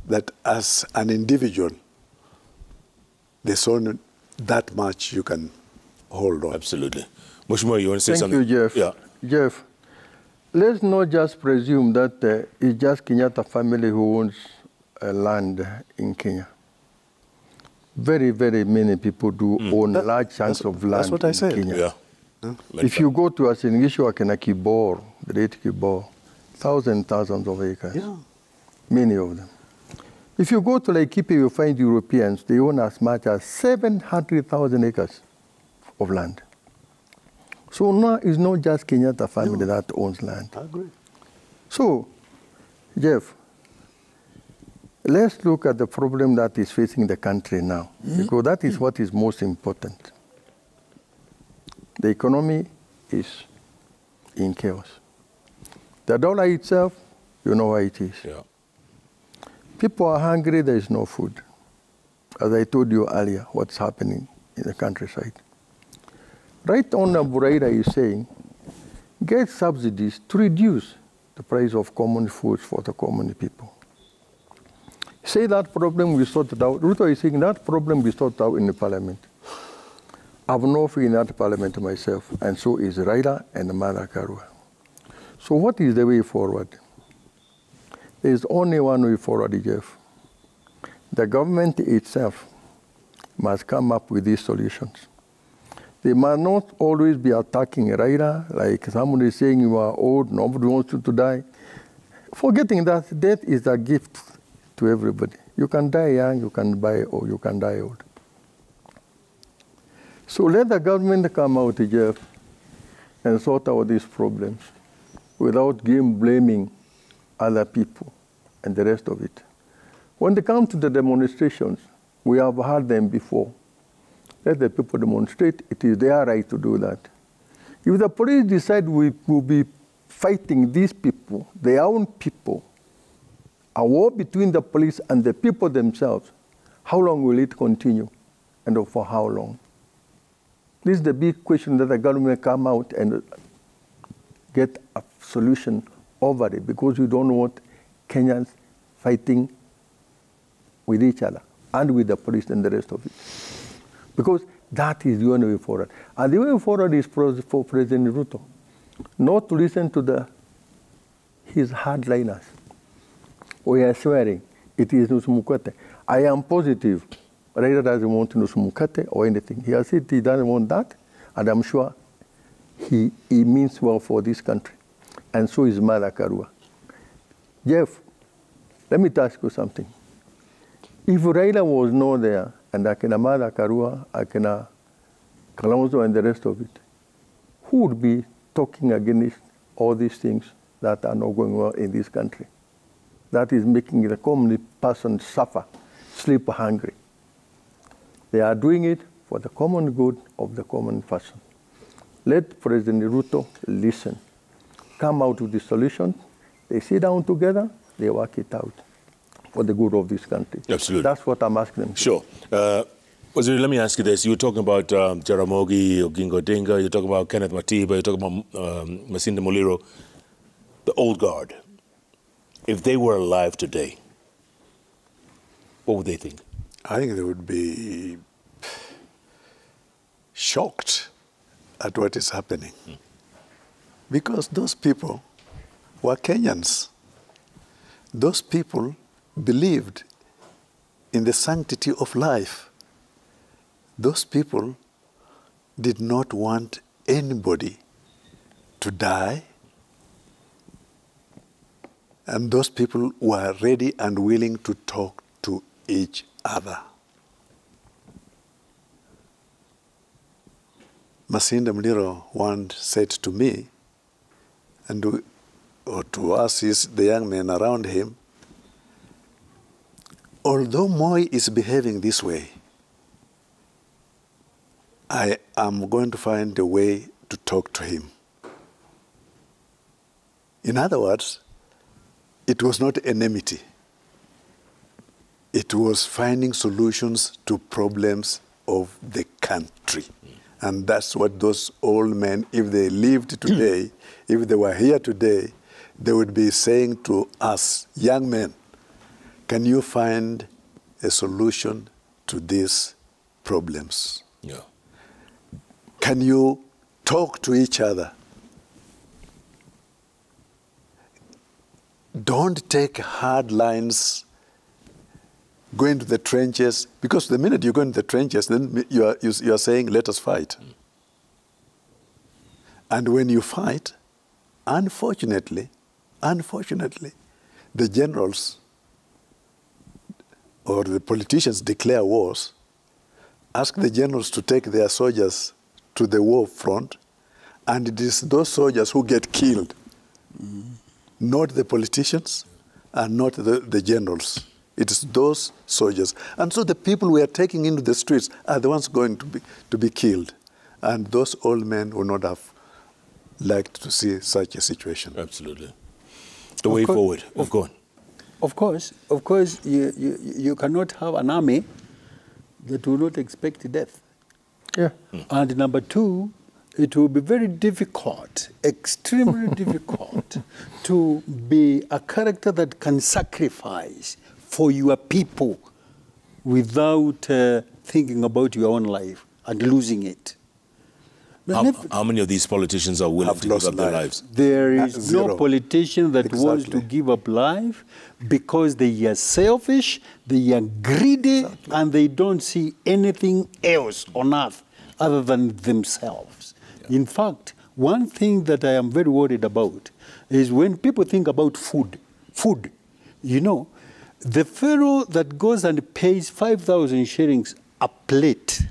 that as an individual, there's only that much you can hold on. Absolutely. Mheshimiwa, you want to say Thank something? you, Jeff. Yeah. Jeff, let's not just presume that it's just Kenyatta family who owns land in Kenya. Very, very many people do own large chunks of land. That's what I said. In Kenya. Yeah. If you go to Asingishu, Kibor, Great Kibor, thousands of acres. Yeah. Many of them. If you go to Laikipia, you find Europeans, they own as much as 700,000 acres of land. So now it's not just Kenyatta family that owns land. I agree. So, Jeff, let's look at the problem that is facing the country now, because that is what is most important. The economy is in chaos. The dollar itself, you know why it is. Yeah. People are hungry, there is no food. As I told you earlier, what's happening in the countryside. Right Honorable Raila is saying, get subsidies to reduce the price of common foods for the common people. Say that problem we sorted out. Ruto is saying that problem we sorted out in the parliament. I have no faith in that parliament myself, and so is Raila and Martha Karua. So what is the way forward? There is only one way forward, Jeff. The government itself must come up with these solutions. They must not always be attacking Raila, like somebody is saying you are old, nobody wants you to die. Forgetting that death is a gift to everybody. You can die young, you can die old, you can die old. So let the government come out, Jeff, and sort out these problems without blaming other people and the rest of it. When they come to the demonstrations, we have heard them before. Let the people demonstrate. It is their right to do that. If the police decide we will be fighting these people, their own people, a war between the police and the people themselves, how long will it continue and for how long? This is the big question that the government come out and get a solution over it, because we don't want Kenyans fighting with each other and with the police and the rest of it. Because that is the only way forward. And the way forward is for President Ruto, not to listen to his hardliners. We are swearing it is Nusumukate. I am positive Raila doesn't want Nusumukate or anything. He has said he doesn't want that, and I'm sure he means well for this country. And so is Martha Karua. Jeff, let me ask you something. If Raila was not there, and Akina Martha Karua, Akina Kalonzo and the rest of it, who would be talking against all these things that are not going well in this country? That is making the common person suffer, sleep hungry. They are doing it for the common good of the common person. Let President Ruto listen, come out with the solution. They sit down together, they work it out for the good of this country. Absolutely. That's what I'm asking them. Sure. Waziri, let me ask you this. You were talking about Jaramogi, Oginga Odinga, you're talking about Kenneth Matiba, you're talking about Masinde Muliro. the old guard, if they were alive today, what would they think? I think they would be shocked at what is happening. Because those people were Kenyans. Those people believed in the sanctity of life. Those people did not want anybody to die. And those people were ready and willing to talk to each other. Masinda Mliro once said to me, or to us, the young men around him, although Moi is behaving this way, I am going to find a way to talk to him. In other words, it was not enmity. It was finding solutions to problems of the country. And that's what those old men, if they lived today, if they were here today, they would be saying to us, young men, can you find a solution to these problems? Yeah. Can you talk to each other? Don't take hard lines, go into the trenches, because the minute you go into the trenches, then you are saying, let us fight. And when you fight, unfortunately, the generals or the politicians declare wars, ask the generals to take their soldiers to the war front, and it is those soldiers who get killed, not the politicians and not the generals. It is those soldiers. And so the people we are taking into the streets are the ones going to be killed. And those old men would not have liked to see such a situation. Absolutely. The way forward. Go on. Of course, you cannot have an army that will not expect death. Yeah. And number two, it will be very difficult, extremely difficult, to be a character that can sacrifice for your people without thinking about your own life and losing it. How many of these politicians are willing to give up their lives? There is Zero. no politician that wants to give up life because they are selfish, they are greedy, and they don't see anything else on earth other than themselves. Yeah. In fact, one thing that I am very worried about is when people think about food, you know, the fellow that goes and pays 5,000 shillings a plate,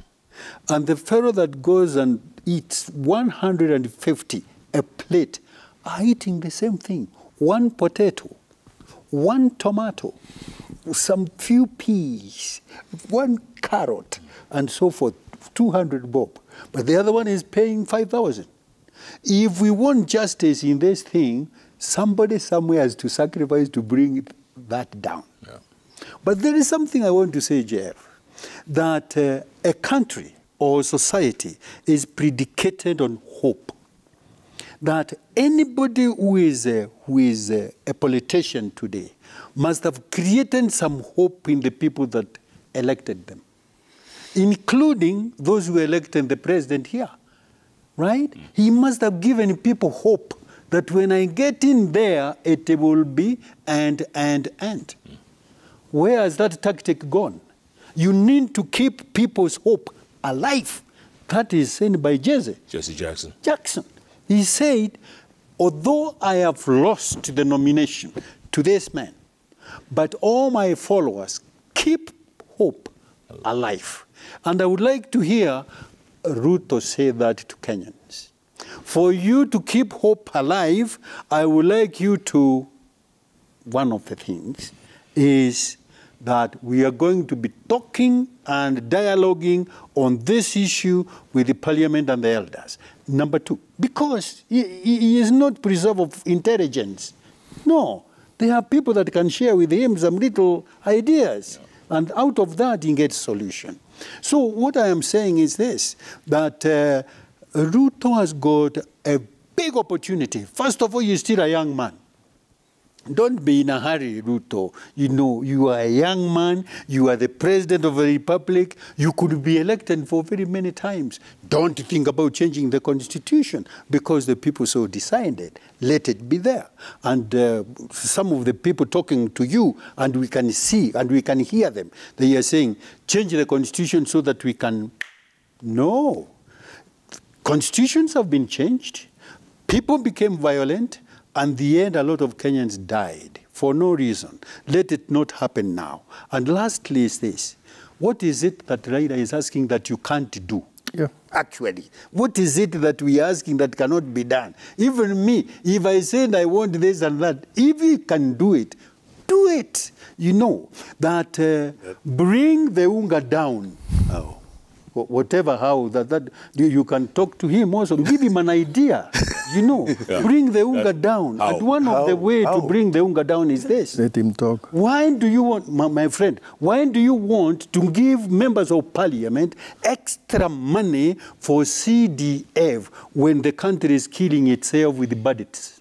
and the fellow that goes and eats 150 a plate are eating the same thing. One potato, one tomato, some few peas, one carrot, and so forth, 200 bob. But the other one is paying 5,000. If we want justice in this thing, somebody somewhere has to sacrifice to bring that down. Yeah. But there is something I want to say, Jeff, that a country or society is predicated on hope. That anybody who is a politician today must have created some hope in the people that elected them, including those who elected the president here, right? He must have given people hope that when I get in there, it will be and. Where has that tactic gone? You need to keep people's hope alive. That is said by Jesse Jackson. He said, although I have lost the nomination to this man, but all my followers keep hope alive. And I would like to hear Ruto say that to Kenyans. For you to keep hope alive, I would like you to, one of the things is that we are going to be talking and dialoguing on this issue with the parliament and the elders. Number two, because he is not preserve of intelligence. No, there are people that can share with him some little ideas. Yeah. And out of that, he gets solution. So what I am saying is this, that Ruto has got a big opportunity. First of all, you're still a young man. Don't be in a hurry, Ruto. You know, you are a young man. You are the president of the republic. You could be elected for very many times. Don't think about changing the constitution because the people so decided. Let it be there. And some of the people talking to you, and we can see and we can hear them. They are saying, change the constitution so that we can. No. Constitutions have been changed. People became violent. And in the end, a lot of Kenyans died for no reason. Let it not happen now. And lastly is this. What is it that Raila is asking that you can't do? Yeah. Actually, what is it that we are asking that cannot be done? Even me, if I said I want this and that, if you can do it, do it. You know, that bring the unga down. Oh. Whatever, how, that you can talk to him also, give him an idea, you know, bring the unga down. How? And one of the ways to bring the unga down is this. Let him talk. Why do you want, my friend, why do you want to give members of parliament extra money for CDF when the country is killing itself with bandits,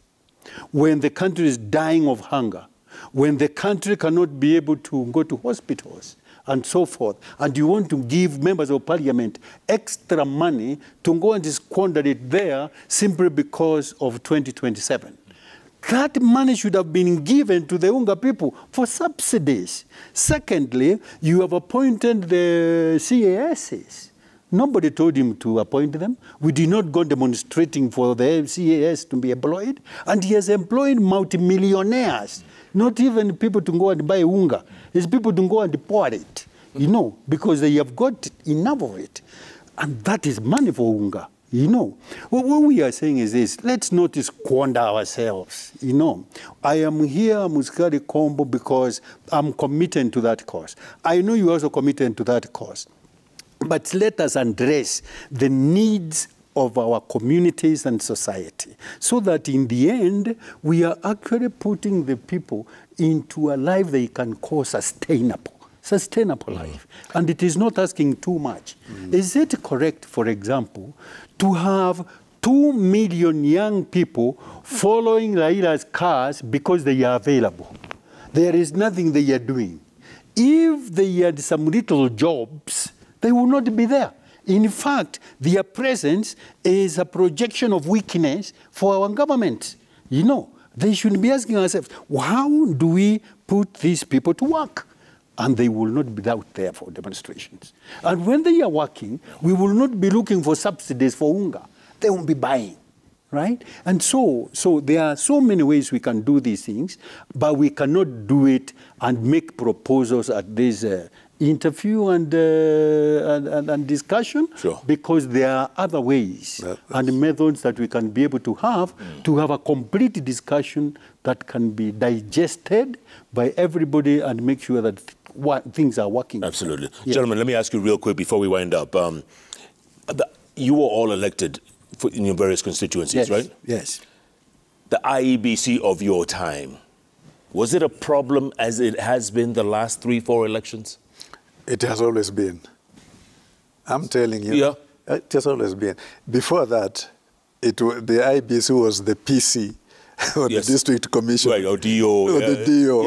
when the country is dying of hunger, when the country cannot be able to go to hospitals? And so forth, and you want to give members of parliament extra money to go and squander it there simply because of 2027. That money should have been given to the Unga people for subsidies. Secondly, you have appointed the CASs. Nobody told him to appoint them. We did not go demonstrating for the CAS to be employed, and he has employed multimillionaires. Not even people to go and buy unga. It's people to go and pour it, you know, because they have got enough of it. And that is money for unga, you know. What we are saying is this, let's not squander ourselves, you know. I am here, Muskari Kombo, because I'm committed to that cause. I know you are also committed to that cause. But let us address the needs of our communities and society, so that in the end, we are actually putting the people into a life they can call sustainable life. And it is not asking too much. Is it correct, for example, to have 2 million young people following Raila's cars because they are available? There is nothing they are doing. If they had some little jobs, they will not be there. In fact, their presence is a projection of weakness for our government. You know, they should be asking ourselves, how do we put these people to work? And they will not be out there for demonstrations. And when they are working, we will not be looking for subsidies for unga. They won't be buying, right? And so there are so many ways we can do these things, but we cannot do it and make proposals at this interview and discussion, because there are other ways and methods that we can be able to have a complete discussion that can be digested by everybody and make sure that things are working. Absolutely. Yeah. Gentlemen, let me ask you real quick before we wind up. You were all elected in your various constituencies, right? Yes. The IEBC of your time, was it a problem as it has been the last 3-4 elections? It has always been. I'm telling you. Yeah. It has always been. Before that, the IBC was the PC, or the District Commission. Right, or DO. Or the DO.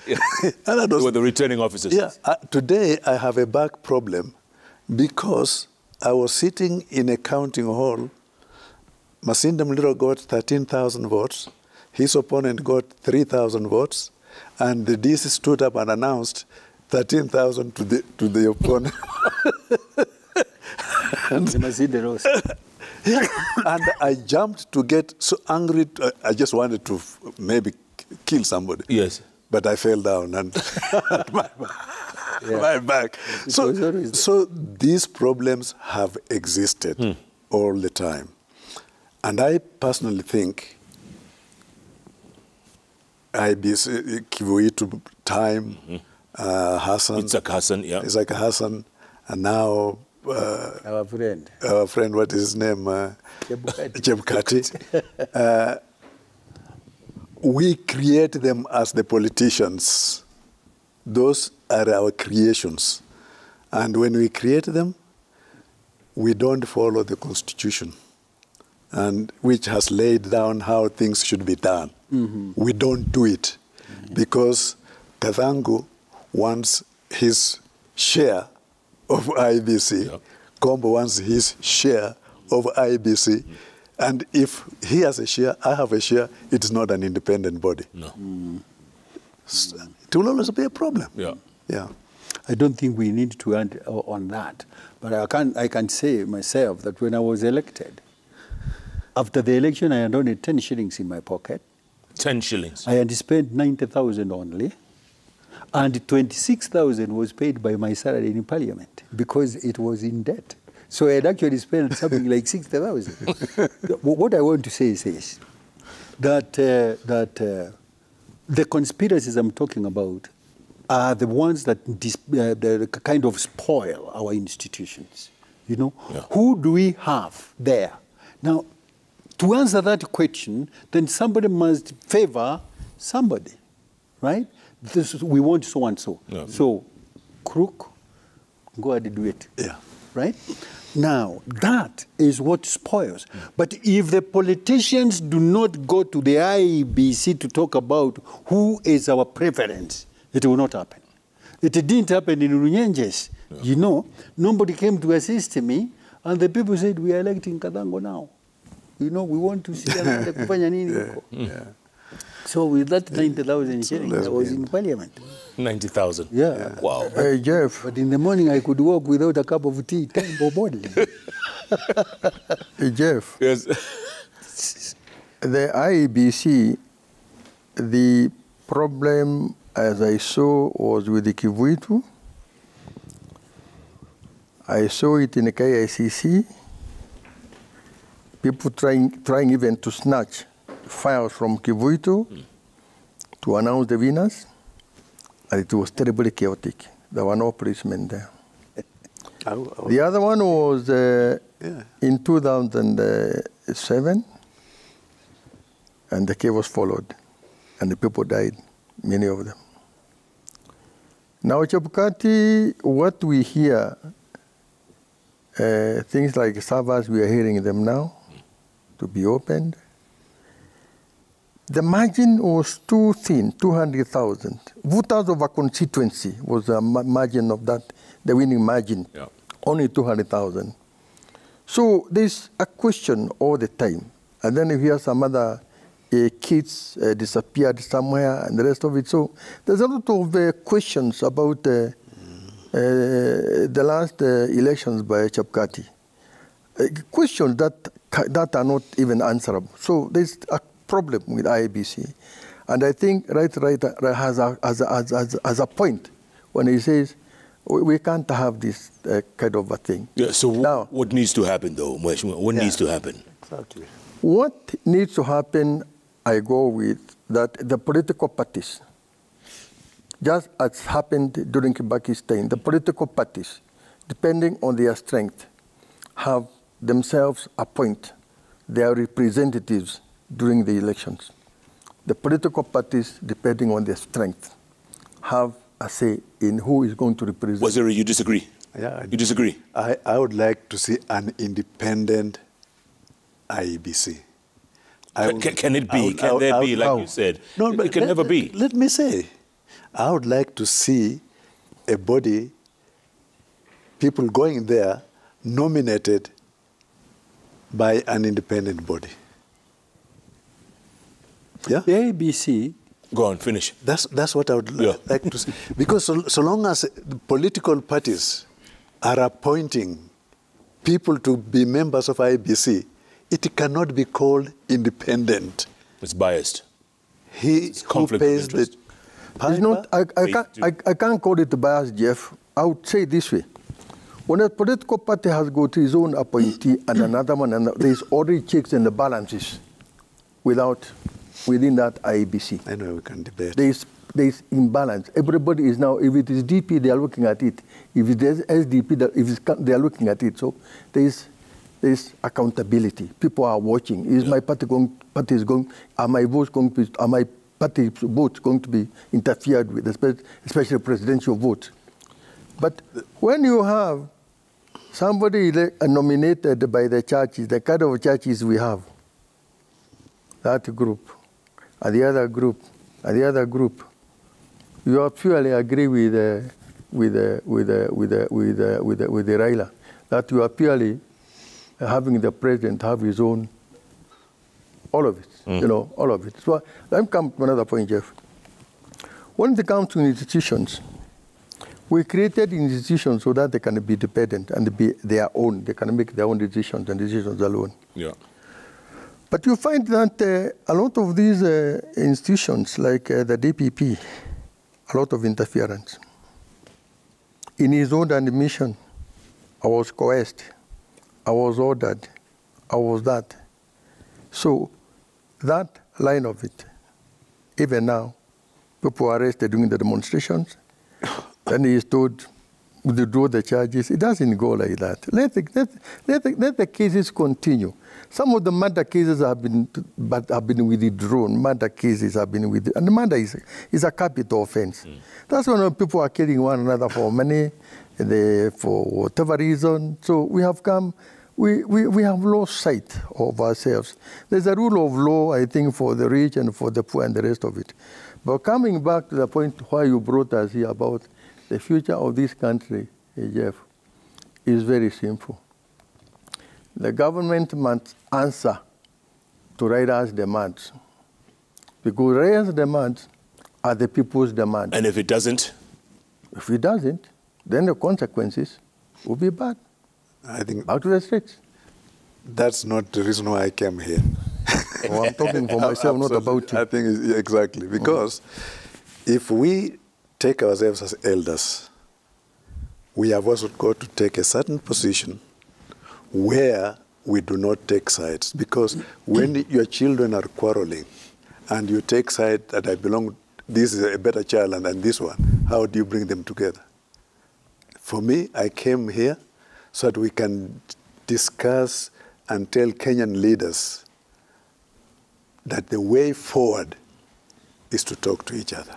Yes. And that was, were the returning officers. Yeah. Today, I have a back problem because I was sitting in a counting hall. Masinda Mliro got 13,000 votes. His opponent got 3,000 votes. And the DC stood up and announced 13,000 to the opponent. And I jumped to get so angry. I just wanted to maybe kill somebody. Yes. But I fell down and my back. So these problems have existed all the time. And I personally think IBC, Kivuitu time, Hassan. Isaac Hassan, yeah. Isaac Hassan, and now our friend, what is his name? Chebukati. We create them as the politicians. Those are our creations. And when we create them, we don't follow the Constitution. and which has laid down how things should be done. We don't do it because Kathangu wants his share of IBC, Kombo wants his share of IBC, and if he has a share, I have a share, it is not an independent body. No. So it will always be a problem. Yeah. I don't think we need to end on that. But I can say myself that when I was elected, after the election, I had only 10 shillings in my pocket. 10 shillings? I had spent 90,000 only. And 26,000 was paid by my salary in Parliament because it was in debt. So I had actually spent something like 60,000. What I want to say is this, that the conspiracies I'm talking about are the ones that kind of spoil our institutions. You know, who do we have there? Now, to answer that question, then somebody must favor somebody, right? We want so and so. So, crook, go ahead and do it. Right? Now, that is what spoils. But if the politicians do not go to the IEBC to talk about who is our preference, it will not happen. It didn't happen in Runyenjes. You know, nobody came to assist me, and the people said, we are electing Kathangu now. You know, we want to see another kufanya nini. So with that 90,000 shillings, I was in Parliament. 90,000? Yeah. Wow. Hey, Jeff. But in the morning, I could walk without a cup of tea, tempo bodily. Hey, Jeff. Yes. The IEBC, the problem, as I saw, was with the Kivuitu. I saw it in the KICC. People trying even to snatch files from Kivuitu to announce the winners, and it was terribly chaotic. There were no policemen there. The other one was in 2007, and the case was followed, and the people died, many of them. Now, Chebukati, what we hear, things like servers, we are hearing them now to be opened. The margin was too thin, 200,000. Voters of a constituency was the margin of that, the winning margin, only 200,000. So there's a question all the time. And then if you have some other kids disappeared somewhere and the rest of it. So there's a lot of questions about the last elections by Chebukati. Questions that are not even answerable. So there's a problem with IEBC. And I think Right has a point when he says, we can't have this kind of a thing. Yeah, so now, what needs to happen, though? What needs to happen? Exactly. What needs to happen, I go with that the political parties, just as happened during Kibaki's time, the political parties, depending on their strength, have themselves appoint their representatives during the elections. The political parties, depending on their strength, have a say in who is going to represent. Waziri, you disagree? Yeah, you disagree? I would like to see an independent IEBC. Can it be? Can there be, like you said? No, but it can never be. Let me say, I would like to see a body, people going there, nominated by an independent body. Yeah? The IEBC. Go on, finish. That's what I would like to see. Because so long as the political parties are appointing people to be members of IEBC, it cannot be called independent. It's biased. It's who pays the it's not, I can't call it biased, Jeff. I would say this way. When a political party has got his own appointee and another one, and there's already checks and the balances within that IEBC. I know we can debate. There's imbalance. Everybody is now, if it is DP, they are looking at it. If it is SDP, they are looking at it. So there's accountability. People are watching. Is my party going? Are my votes going to be? Are my party votes going to be interfered with, especially presidential votes? But when you have somebody nominated by the churches, the kind of churches we have, that group, and the other group, and the other group, you purely agree with the Raila, that you are purely having the president have his own, all of it, you know, all of it. So let me come to another point, Jeff. When it comes to institutions, we created institutions so that they can be dependent and be their own. They can make their own decisions and decisions alone. Yeah. But you find that a lot of these institutions, like the DPP, a lot of interference. In his own admission, I was coerced, I was ordered, I was that. So that line of it, even now, people are arrested during the demonstrations, and he is told, withdraw the charges. It doesn't go like that. Let the cases continue. Some of the murder cases have been withdrawn. Murder cases have been withdrawn. And murder is a capital offense. That's when people are killing one another for money, for whatever reason. So we have come, we have lost sight of ourselves. There's a rule of law, I think, for the rich and for the poor and the rest of it. But coming back to the point why you brought us here about the future of this country, Jeff, is very simple. The government must answer to Raila's demands, because Raila's demands are the people's demands. And if it doesn't? If it doesn't, then the consequences will be bad. I think back to the streets. That's not the reason why I came here. Oh, I'm talking for myself, not about you. I think exactly, because if we take ourselves as elders, we have also got to take a certain position where we do not take sides. Because when your children are quarreling and you take side that I belong, this is a better child than this one, how do you bring them together? For me, I came here so that we can discuss and tell Kenyan leaders that the way forward is to talk to each other.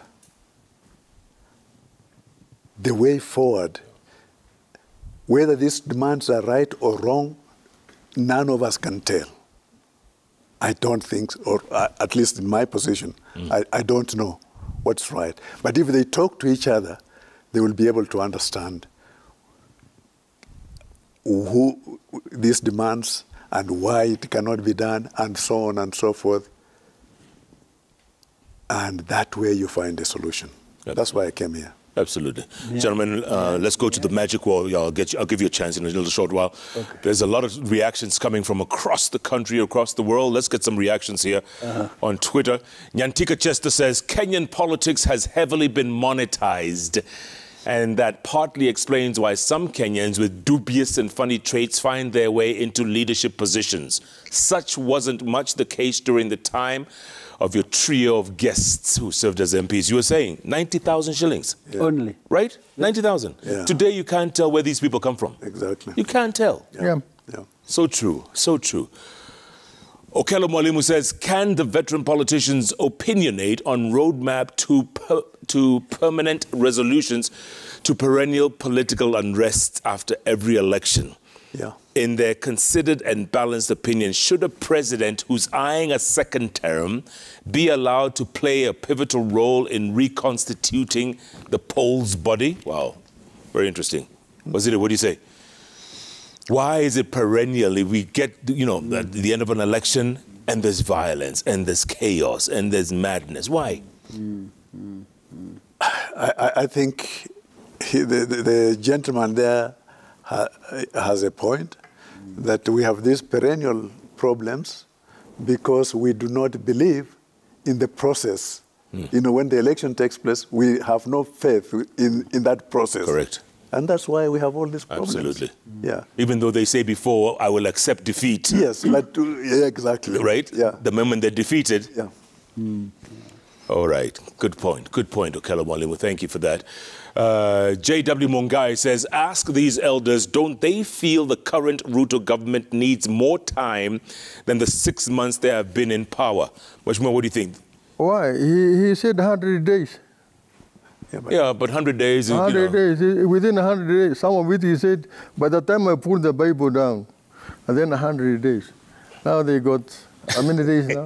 The way forward, whether these demands are right or wrong, none of us can tell. I don't think, or at least in my position, I don't know what's right. But if they talk to each other, they will be able to understand who these demands and why it cannot be done, and so on and so forth. And that way you find a solution. Yep. That's why I came here. Absolutely. Yeah. Gentlemen, let's go to the magic wall. I'll give you a chance in a little short while. Okay. There's a lot of reactions coming from across the country, across the world. Let's get some reactions here on Twitter. Nyantika Chester says, Kenyan politics has heavily been monetized, and that partly explains why some Kenyans with dubious and funny traits find their way into leadership positions. Such wasn't much the case during the time of your trio of guests who served as MPs. You were saying 90,000 shillings. Yeah. Only. Right? Yeah. 90,000. Yeah. Today you can't tell where these people come from. Exactly. You can't tell. Yeah. Yeah. So true. So true. Okello Mwalimu says, can the veteran politicians opinionate on roadmap to permanent resolutions to perennial political unrest after every election? Yeah. In their considered and balanced opinion, should a president who's eyeing a second term be allowed to play a pivotal role in reconstituting the polls body? Wow, very interesting. Waziri, what do you say? Why is it perennially we get, you know, at the end of an election and there's violence and there's chaos and there's madness? Why? I think the gentleman there has a point, that we have these perennial problems because we do not believe in the process. You know, when the election takes place, we have no faith in that process. Correct. And that's why we have all these problems. Absolutely. Yeah. Even though they say before, I will accept defeat. Yes, but yeah, exactly. Right? Yeah. The moment they're defeated. Yeah. All right. Good point. Good point, Okello Mwalimu. Thank you for that. J.W. Mungai says, ask these elders, don't they feel the current Ruto government needs more time than the 6 months they have been in power? Mheshimiwa, what do you think? Why? He said 100 days. Yeah, but 100 days is, 100 days. Within 100 days, some of it, he said, by the time I put the Bible down, and then 100 days. Now they got, how many days now?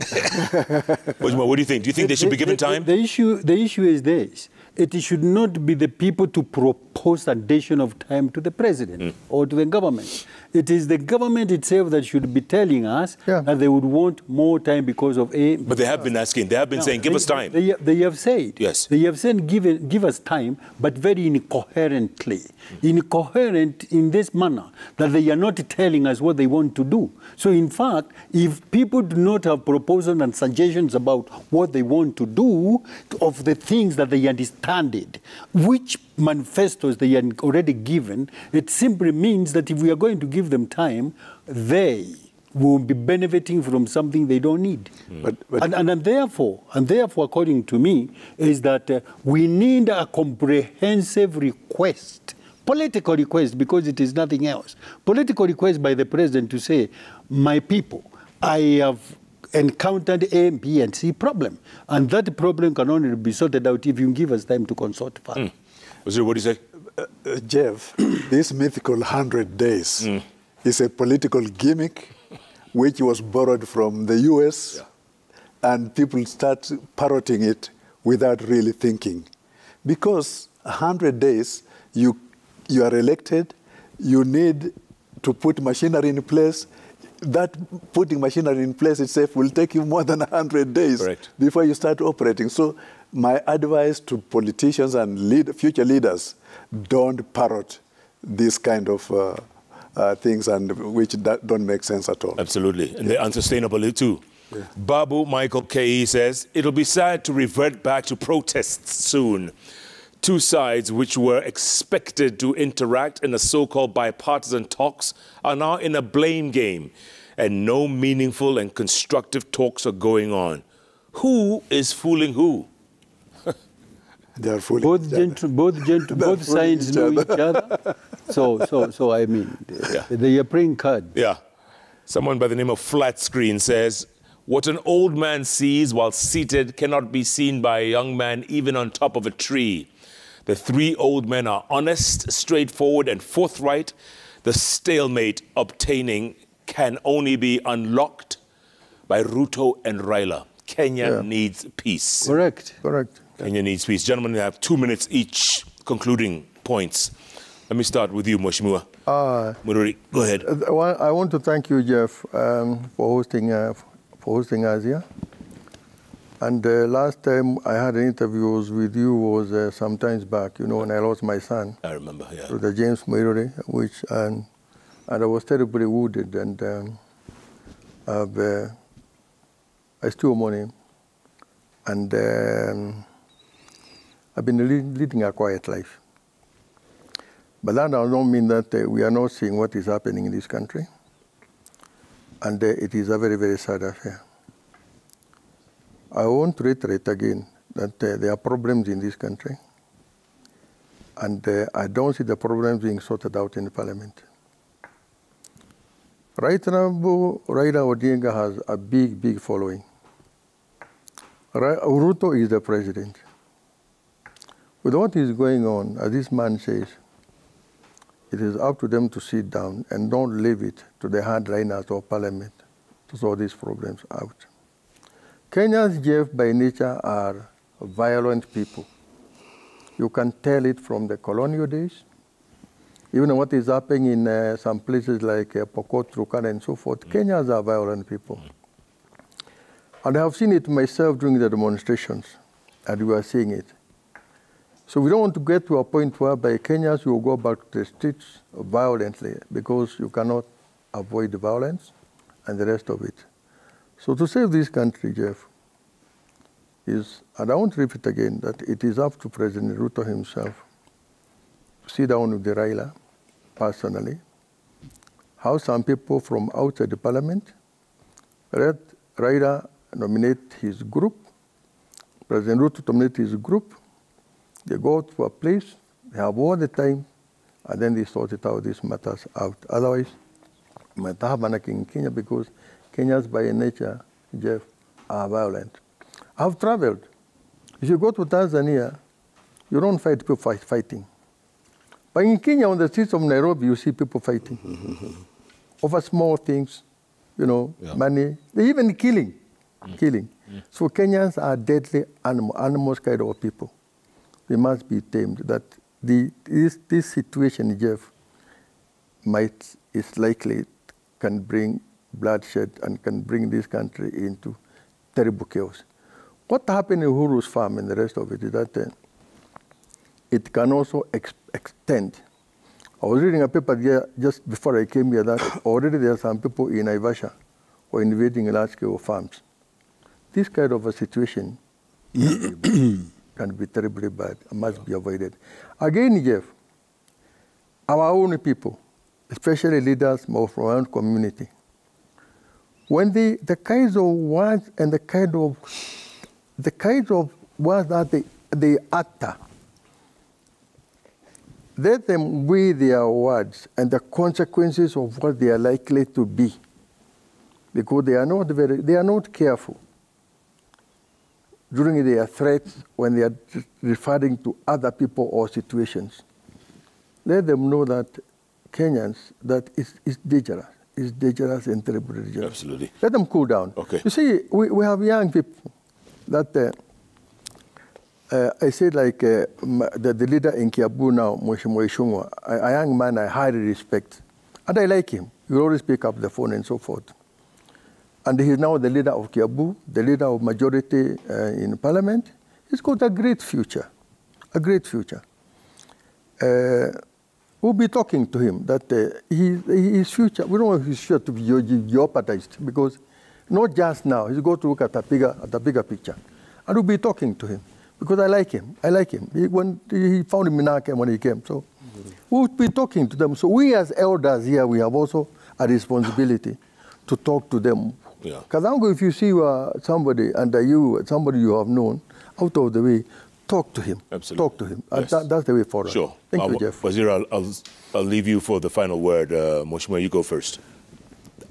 What do you think? Do you think they should be given time? The issue is this. It should not be the people to propose addition of time to the president or to the government. It is the government itself that should be telling us that they would want more time because of A. But they have been asking, they have been saying, give us time. They have said. Yes. They have said, give us time, but very incoherently. Incoherent in this manner, that they are not telling us what they want to do. So in fact, if people do not have proposals and suggestions about what they want to do, of the things that they understand it, which manifestos they are already given, it simply means that if we are going to give them time, they will be benefiting from something they don't need. And therefore, according to me, is that we need a comprehensive request, political request, because it is nothing else. Political request by the president to say, my people, I have encountered A, B, and C problem. And that problem can only be sorted out if you give us time to consult further. What do you say? Jeff, this mythical 100 days is a political gimmick which was borrowed from the US, and people start parroting it without really thinking. Because 100 days, you are elected, you need to put machinery in place. That putting machinery in place itself will take you more than 100 days before you start operating. So my advice to politicians and future leaders, don't parrot this kind of things and which don't make sense at all. Absolutely. And they're unsustainable too. Yeah. Babu Michael K.E. says, it'll be sad to revert back to protests soon. Two sides which were expected to interact in the so-called bipartisan talks are now in a blame game, and no meaningful and constructive talks are going on. Who is fooling who? They are fooling both sides know each other. So I mean, they are playing cards. Yeah. Someone by the name of Flat Screen says, what an old man sees while seated cannot be seen by a young man even on top of a tree. The three old men are honest, straightforward, and forthright. The stalemate obtaining can only be unlocked by Ruto and Raila. Kenya needs peace. Correct. Kenya needs peace. Gentlemen, you have 2 minutes each concluding points. Let me start with you, Mheshimiwa. Mururi, go ahead. I want to thank you, Jeff, for hosting us here. And last time I had interviews with you was some times back, you know, when I lost my son. I remember, yeah. To the James Mururi, and I was terribly wounded, and I still mourn him. And I've been leading a quiet life. But that does not mean that we are not seeing what is happening in this country. And it is a very, very sad affair. I want to reiterate again that there are problems in this country, and I don't see the problems being sorted out in the parliament. Right now, Raila Odinga has a big, big following. Ruto is the president. With what is going on, as this man says, it is up to them to sit down and don't leave it to the hardliners of parliament to sort these problems out. Kenyans, Jeff, by nature, are violent people. You can tell it from the colonial days. Even what is happening in some places like Pokot, Turkana, and so forth, Kenyans are violent people. And I have seen it myself during the demonstrations, and we are seeing it. So we don't want to get to a point whereby Kenyans will go back to the streets violently, because you cannot avoid the violence and the rest of it. So to save this country, Jeff, and I want to repeat again, that it is up to President Ruto himself to sit down with the Raila personally, how some people from outside the parliament, let Raila nominate his group, President Ruto nominate his group, they go to a place, they have all the time, and then they sort it out, these matters out. Otherwise, we might have anarchy in Kenya, because Kenyans by nature, Jeff, are violent. I've traveled. If you go to Tanzania, You don't fight people fighting. But in Kenya, on the streets of Nairobi, you see people fighting over small things, money, even killing. So Kenyans are deadly animals kind of people. They must be tamed. That this situation, Jeff, is likely can bring bloodshed and can bring this country into terrible chaos. What happened in Uhuru's farm and the rest of it is that it can also extend. I was reading a paper here just before I came here that already there are some people in Naivasha who are invading large-scale farms. This kind of a situation can be terribly bad and must be avoided. Again, Jeff, our own people, especially leaders from our own community, when the kinds of words and the kinds of words that they utter, let them weigh their words and the consequences of what they are likely to be, because they are not careful during their threats when they are referring to other people or situations. Let them know that Kenyans, that is dangerous. It's dangerous and terribly dangerous. Absolutely. Let them cool down. Okay. You see, we have young people that I said like the leader in Kiabu now, Mheshimiwa Ishungwa, a young man I highly respect. And I like him. He will always pick up the phone and so forth. And he's now the leader of Kiabu, the leader of majority in parliament. He's got a great future, a great future. We'll be talking to him that his future, we don't want his future to be jeopardized because not just now, he's got to look at the bigger picture. And we'll be talking to him because I like him. He found me now when he came. So we'll be talking to them. So we as elders here, we have also a responsibility to talk to them. Because if you see somebody under you, somebody you have known, out of the way, talk to him. Absolutely. Talk to him. Yes. That's the way forward. Sure. Thank you, Jeff. Wazir, I'll leave you for the final word. Mheshimiwa, you go first.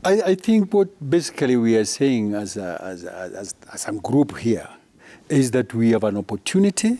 I think what basically we are saying as a group here is that we have an opportunity,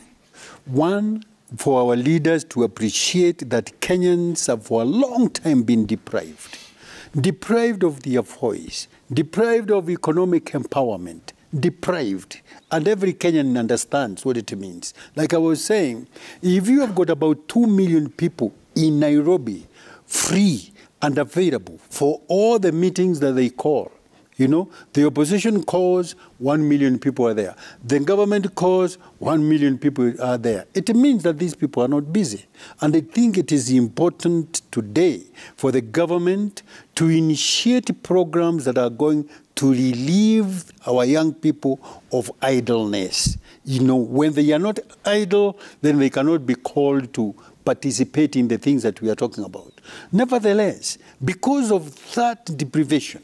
one, for our leaders to appreciate that Kenyans have for a long time been deprived of their voice, deprived of economic empowerment, deprived, and every Kenyan understands what it means. Like I was saying, if you have got about 2 million people in Nairobi free and available for all the meetings that they call, the opposition calls, 1 million people are there. The government calls, 1 million people are there. It means that these people are not busy. And I think it is important today for the government to initiate programs that are going to relieve our young people of idleness. When they are not idle, then they cannot be called to participate in the things that we are talking about. Nevertheless, because of that deprivation,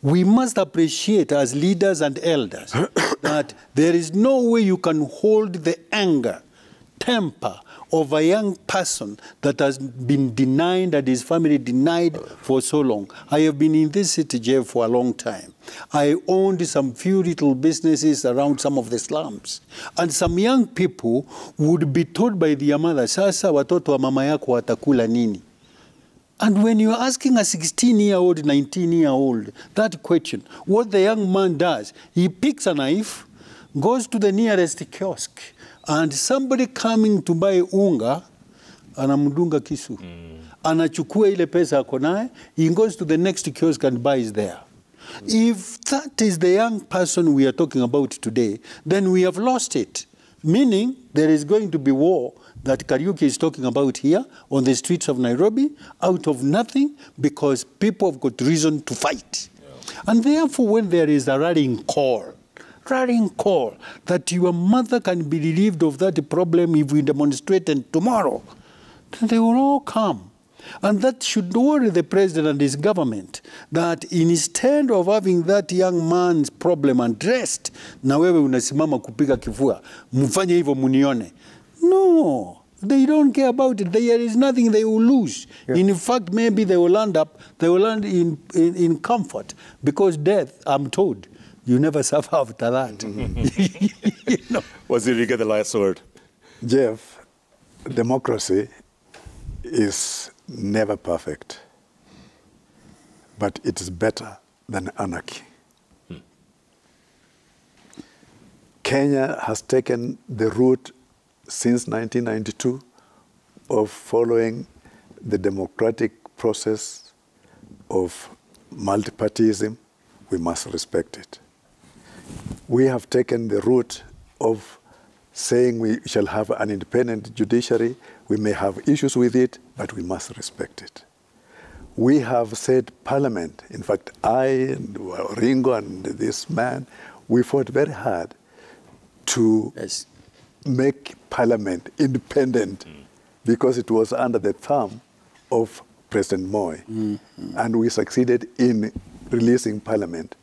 we must appreciate as leaders and elders that there is no way you can hold the anger, temper of a young person that has been denied and his family denied for so long. I have been in this city, Jeff, for a long time. I owned some few little businesses around some of the slums. And some young people would be told by their mother, sasa watoto wa mama yako watakula nini? And when you're asking a 16-year-old, 19-year-old that question, what the young man does, he picks a knife, goes to the nearest kiosk, and somebody coming to buy unga, anamdunga kisu. Anachukua ile pesa ako naye, he goes to the next kiosk and buys there. If that is the young person we are talking about today, then we have lost it. Meaning there is going to be war that Kariuki is talking about here on the streets of Nairobi out of nothing because people have got reason to fight. Yeah. And therefore when there is a rallying call that your mother can be relieved of that problem if we demonstrate and tomorrow, then they will all come. And that should worry the president and his government, that instead of having that young man's problem addressed, na wewe unasimama kupiga kifua, mfanye hivyo munione. No, they don't care about it. There is nothing they will lose. Yeah. In fact, maybe they will land in comfort, because death, I'm told, you never suffer after that. Wazir, you get the last word. Jeff, democracy is never perfect, but it is better than anarchy. Kenya has taken the route since 1992 of following the democratic process of multipartyism. We must respect it. We have taken the route of saying we shall have an independent judiciary. We may have issues with it, but we must respect it. We have said parliament. In fact, I and Ringo and this man, we fought very hard to make parliament independent because it was under the thumb of President Moi. And we succeeded in releasing parliament.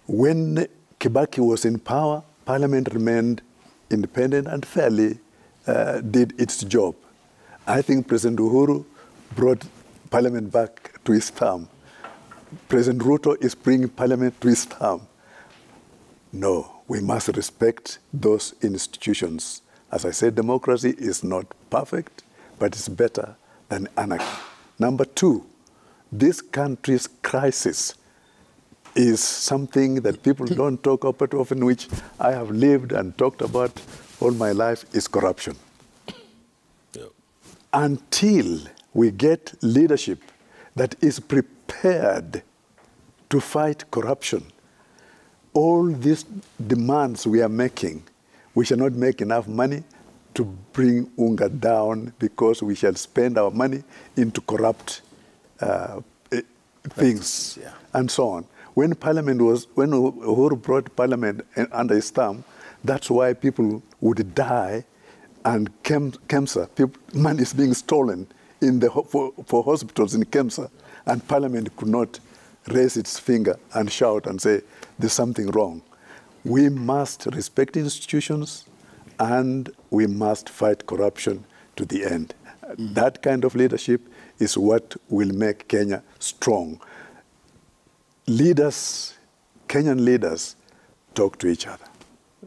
When Kibaki was in power, parliament remained independent and fairly did its job. I think President Uhuru brought parliament back to his thumb. President Ruto is bringing parliament to his thumb. No, we must respect those institutions. As I said, democracy is not perfect, but it's better than anarchy. Number two, this country's crisis is something that people don't talk about often, which I have lived and talked about all my life, is corruption. Yep. Until we get leadership that is prepared to fight corruption, all these demands we are making, we shall not make enough money to bring UNGA down because we shall spend our money into corrupt things, and so on. When Uhuru brought parliament under his thumb, that's why people would die, and KEMSA, money is being stolen for hospitals in KEMSA, and parliament could not raise its finger and shout and say, there's something wrong. We must respect institutions, and we must fight corruption to the end. That kind of leadership is what will make Kenya strong. Leaders, Kenyan leaders, talk to each other.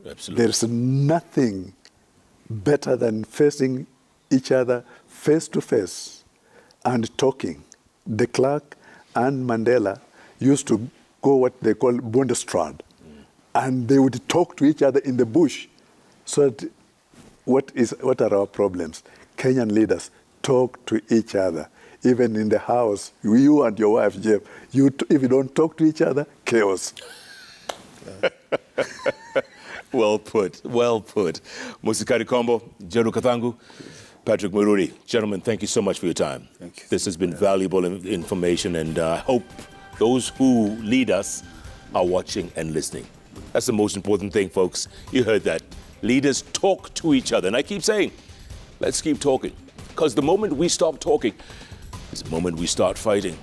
Absolutely. There's nothing better than facing each other face to face and talking. De Klerk and Mandela used to go what they call Bundesstraat, and they would talk to each other in the bush. So that what are our problems? Kenyan leaders talk to each other. Even in the house, you and your wife, Jeff, if you don't talk to each other, chaos. Well put, well put. Musikari Kombo, Jeru Kathangu, Patrick Mururi. Gentlemen, thank you so much for your time. Thank you. This has been valuable information, and I hope those who lead us are watching and listening. That's the most important thing, folks. You heard that. Leaders talk to each other. And I keep saying, let's keep talking. Because the moment we stop talking is the moment we start fighting.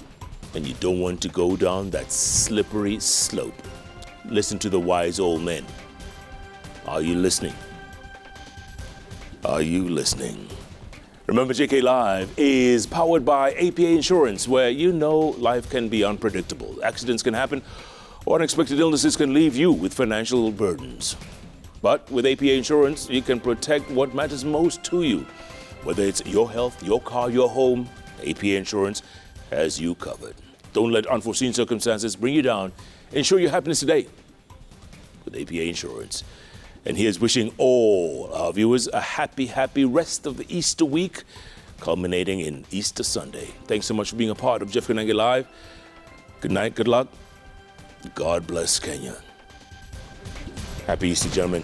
And you don't want to go down that slippery slope. Listen to the wise old men. Are you listening? Are you listening? Remember, JK Live is powered by APA Insurance, where you know life can be unpredictable. Accidents can happen, or unexpected illnesses can leave you with financial burdens. But with APA Insurance, you can protect what matters most to you. Whether it's your health, your car, your home, APA Insurance has you covered. Don't let unforeseen circumstances bring you down. Ensure your happiness today with APA Insurance. And here's wishing all our viewers a happy rest of the Easter week, culminating in Easter Sunday. Thanks so much for being a part of JKLIVE Live. Good night, good luck. God bless Kenya. Happy Easter, gentlemen.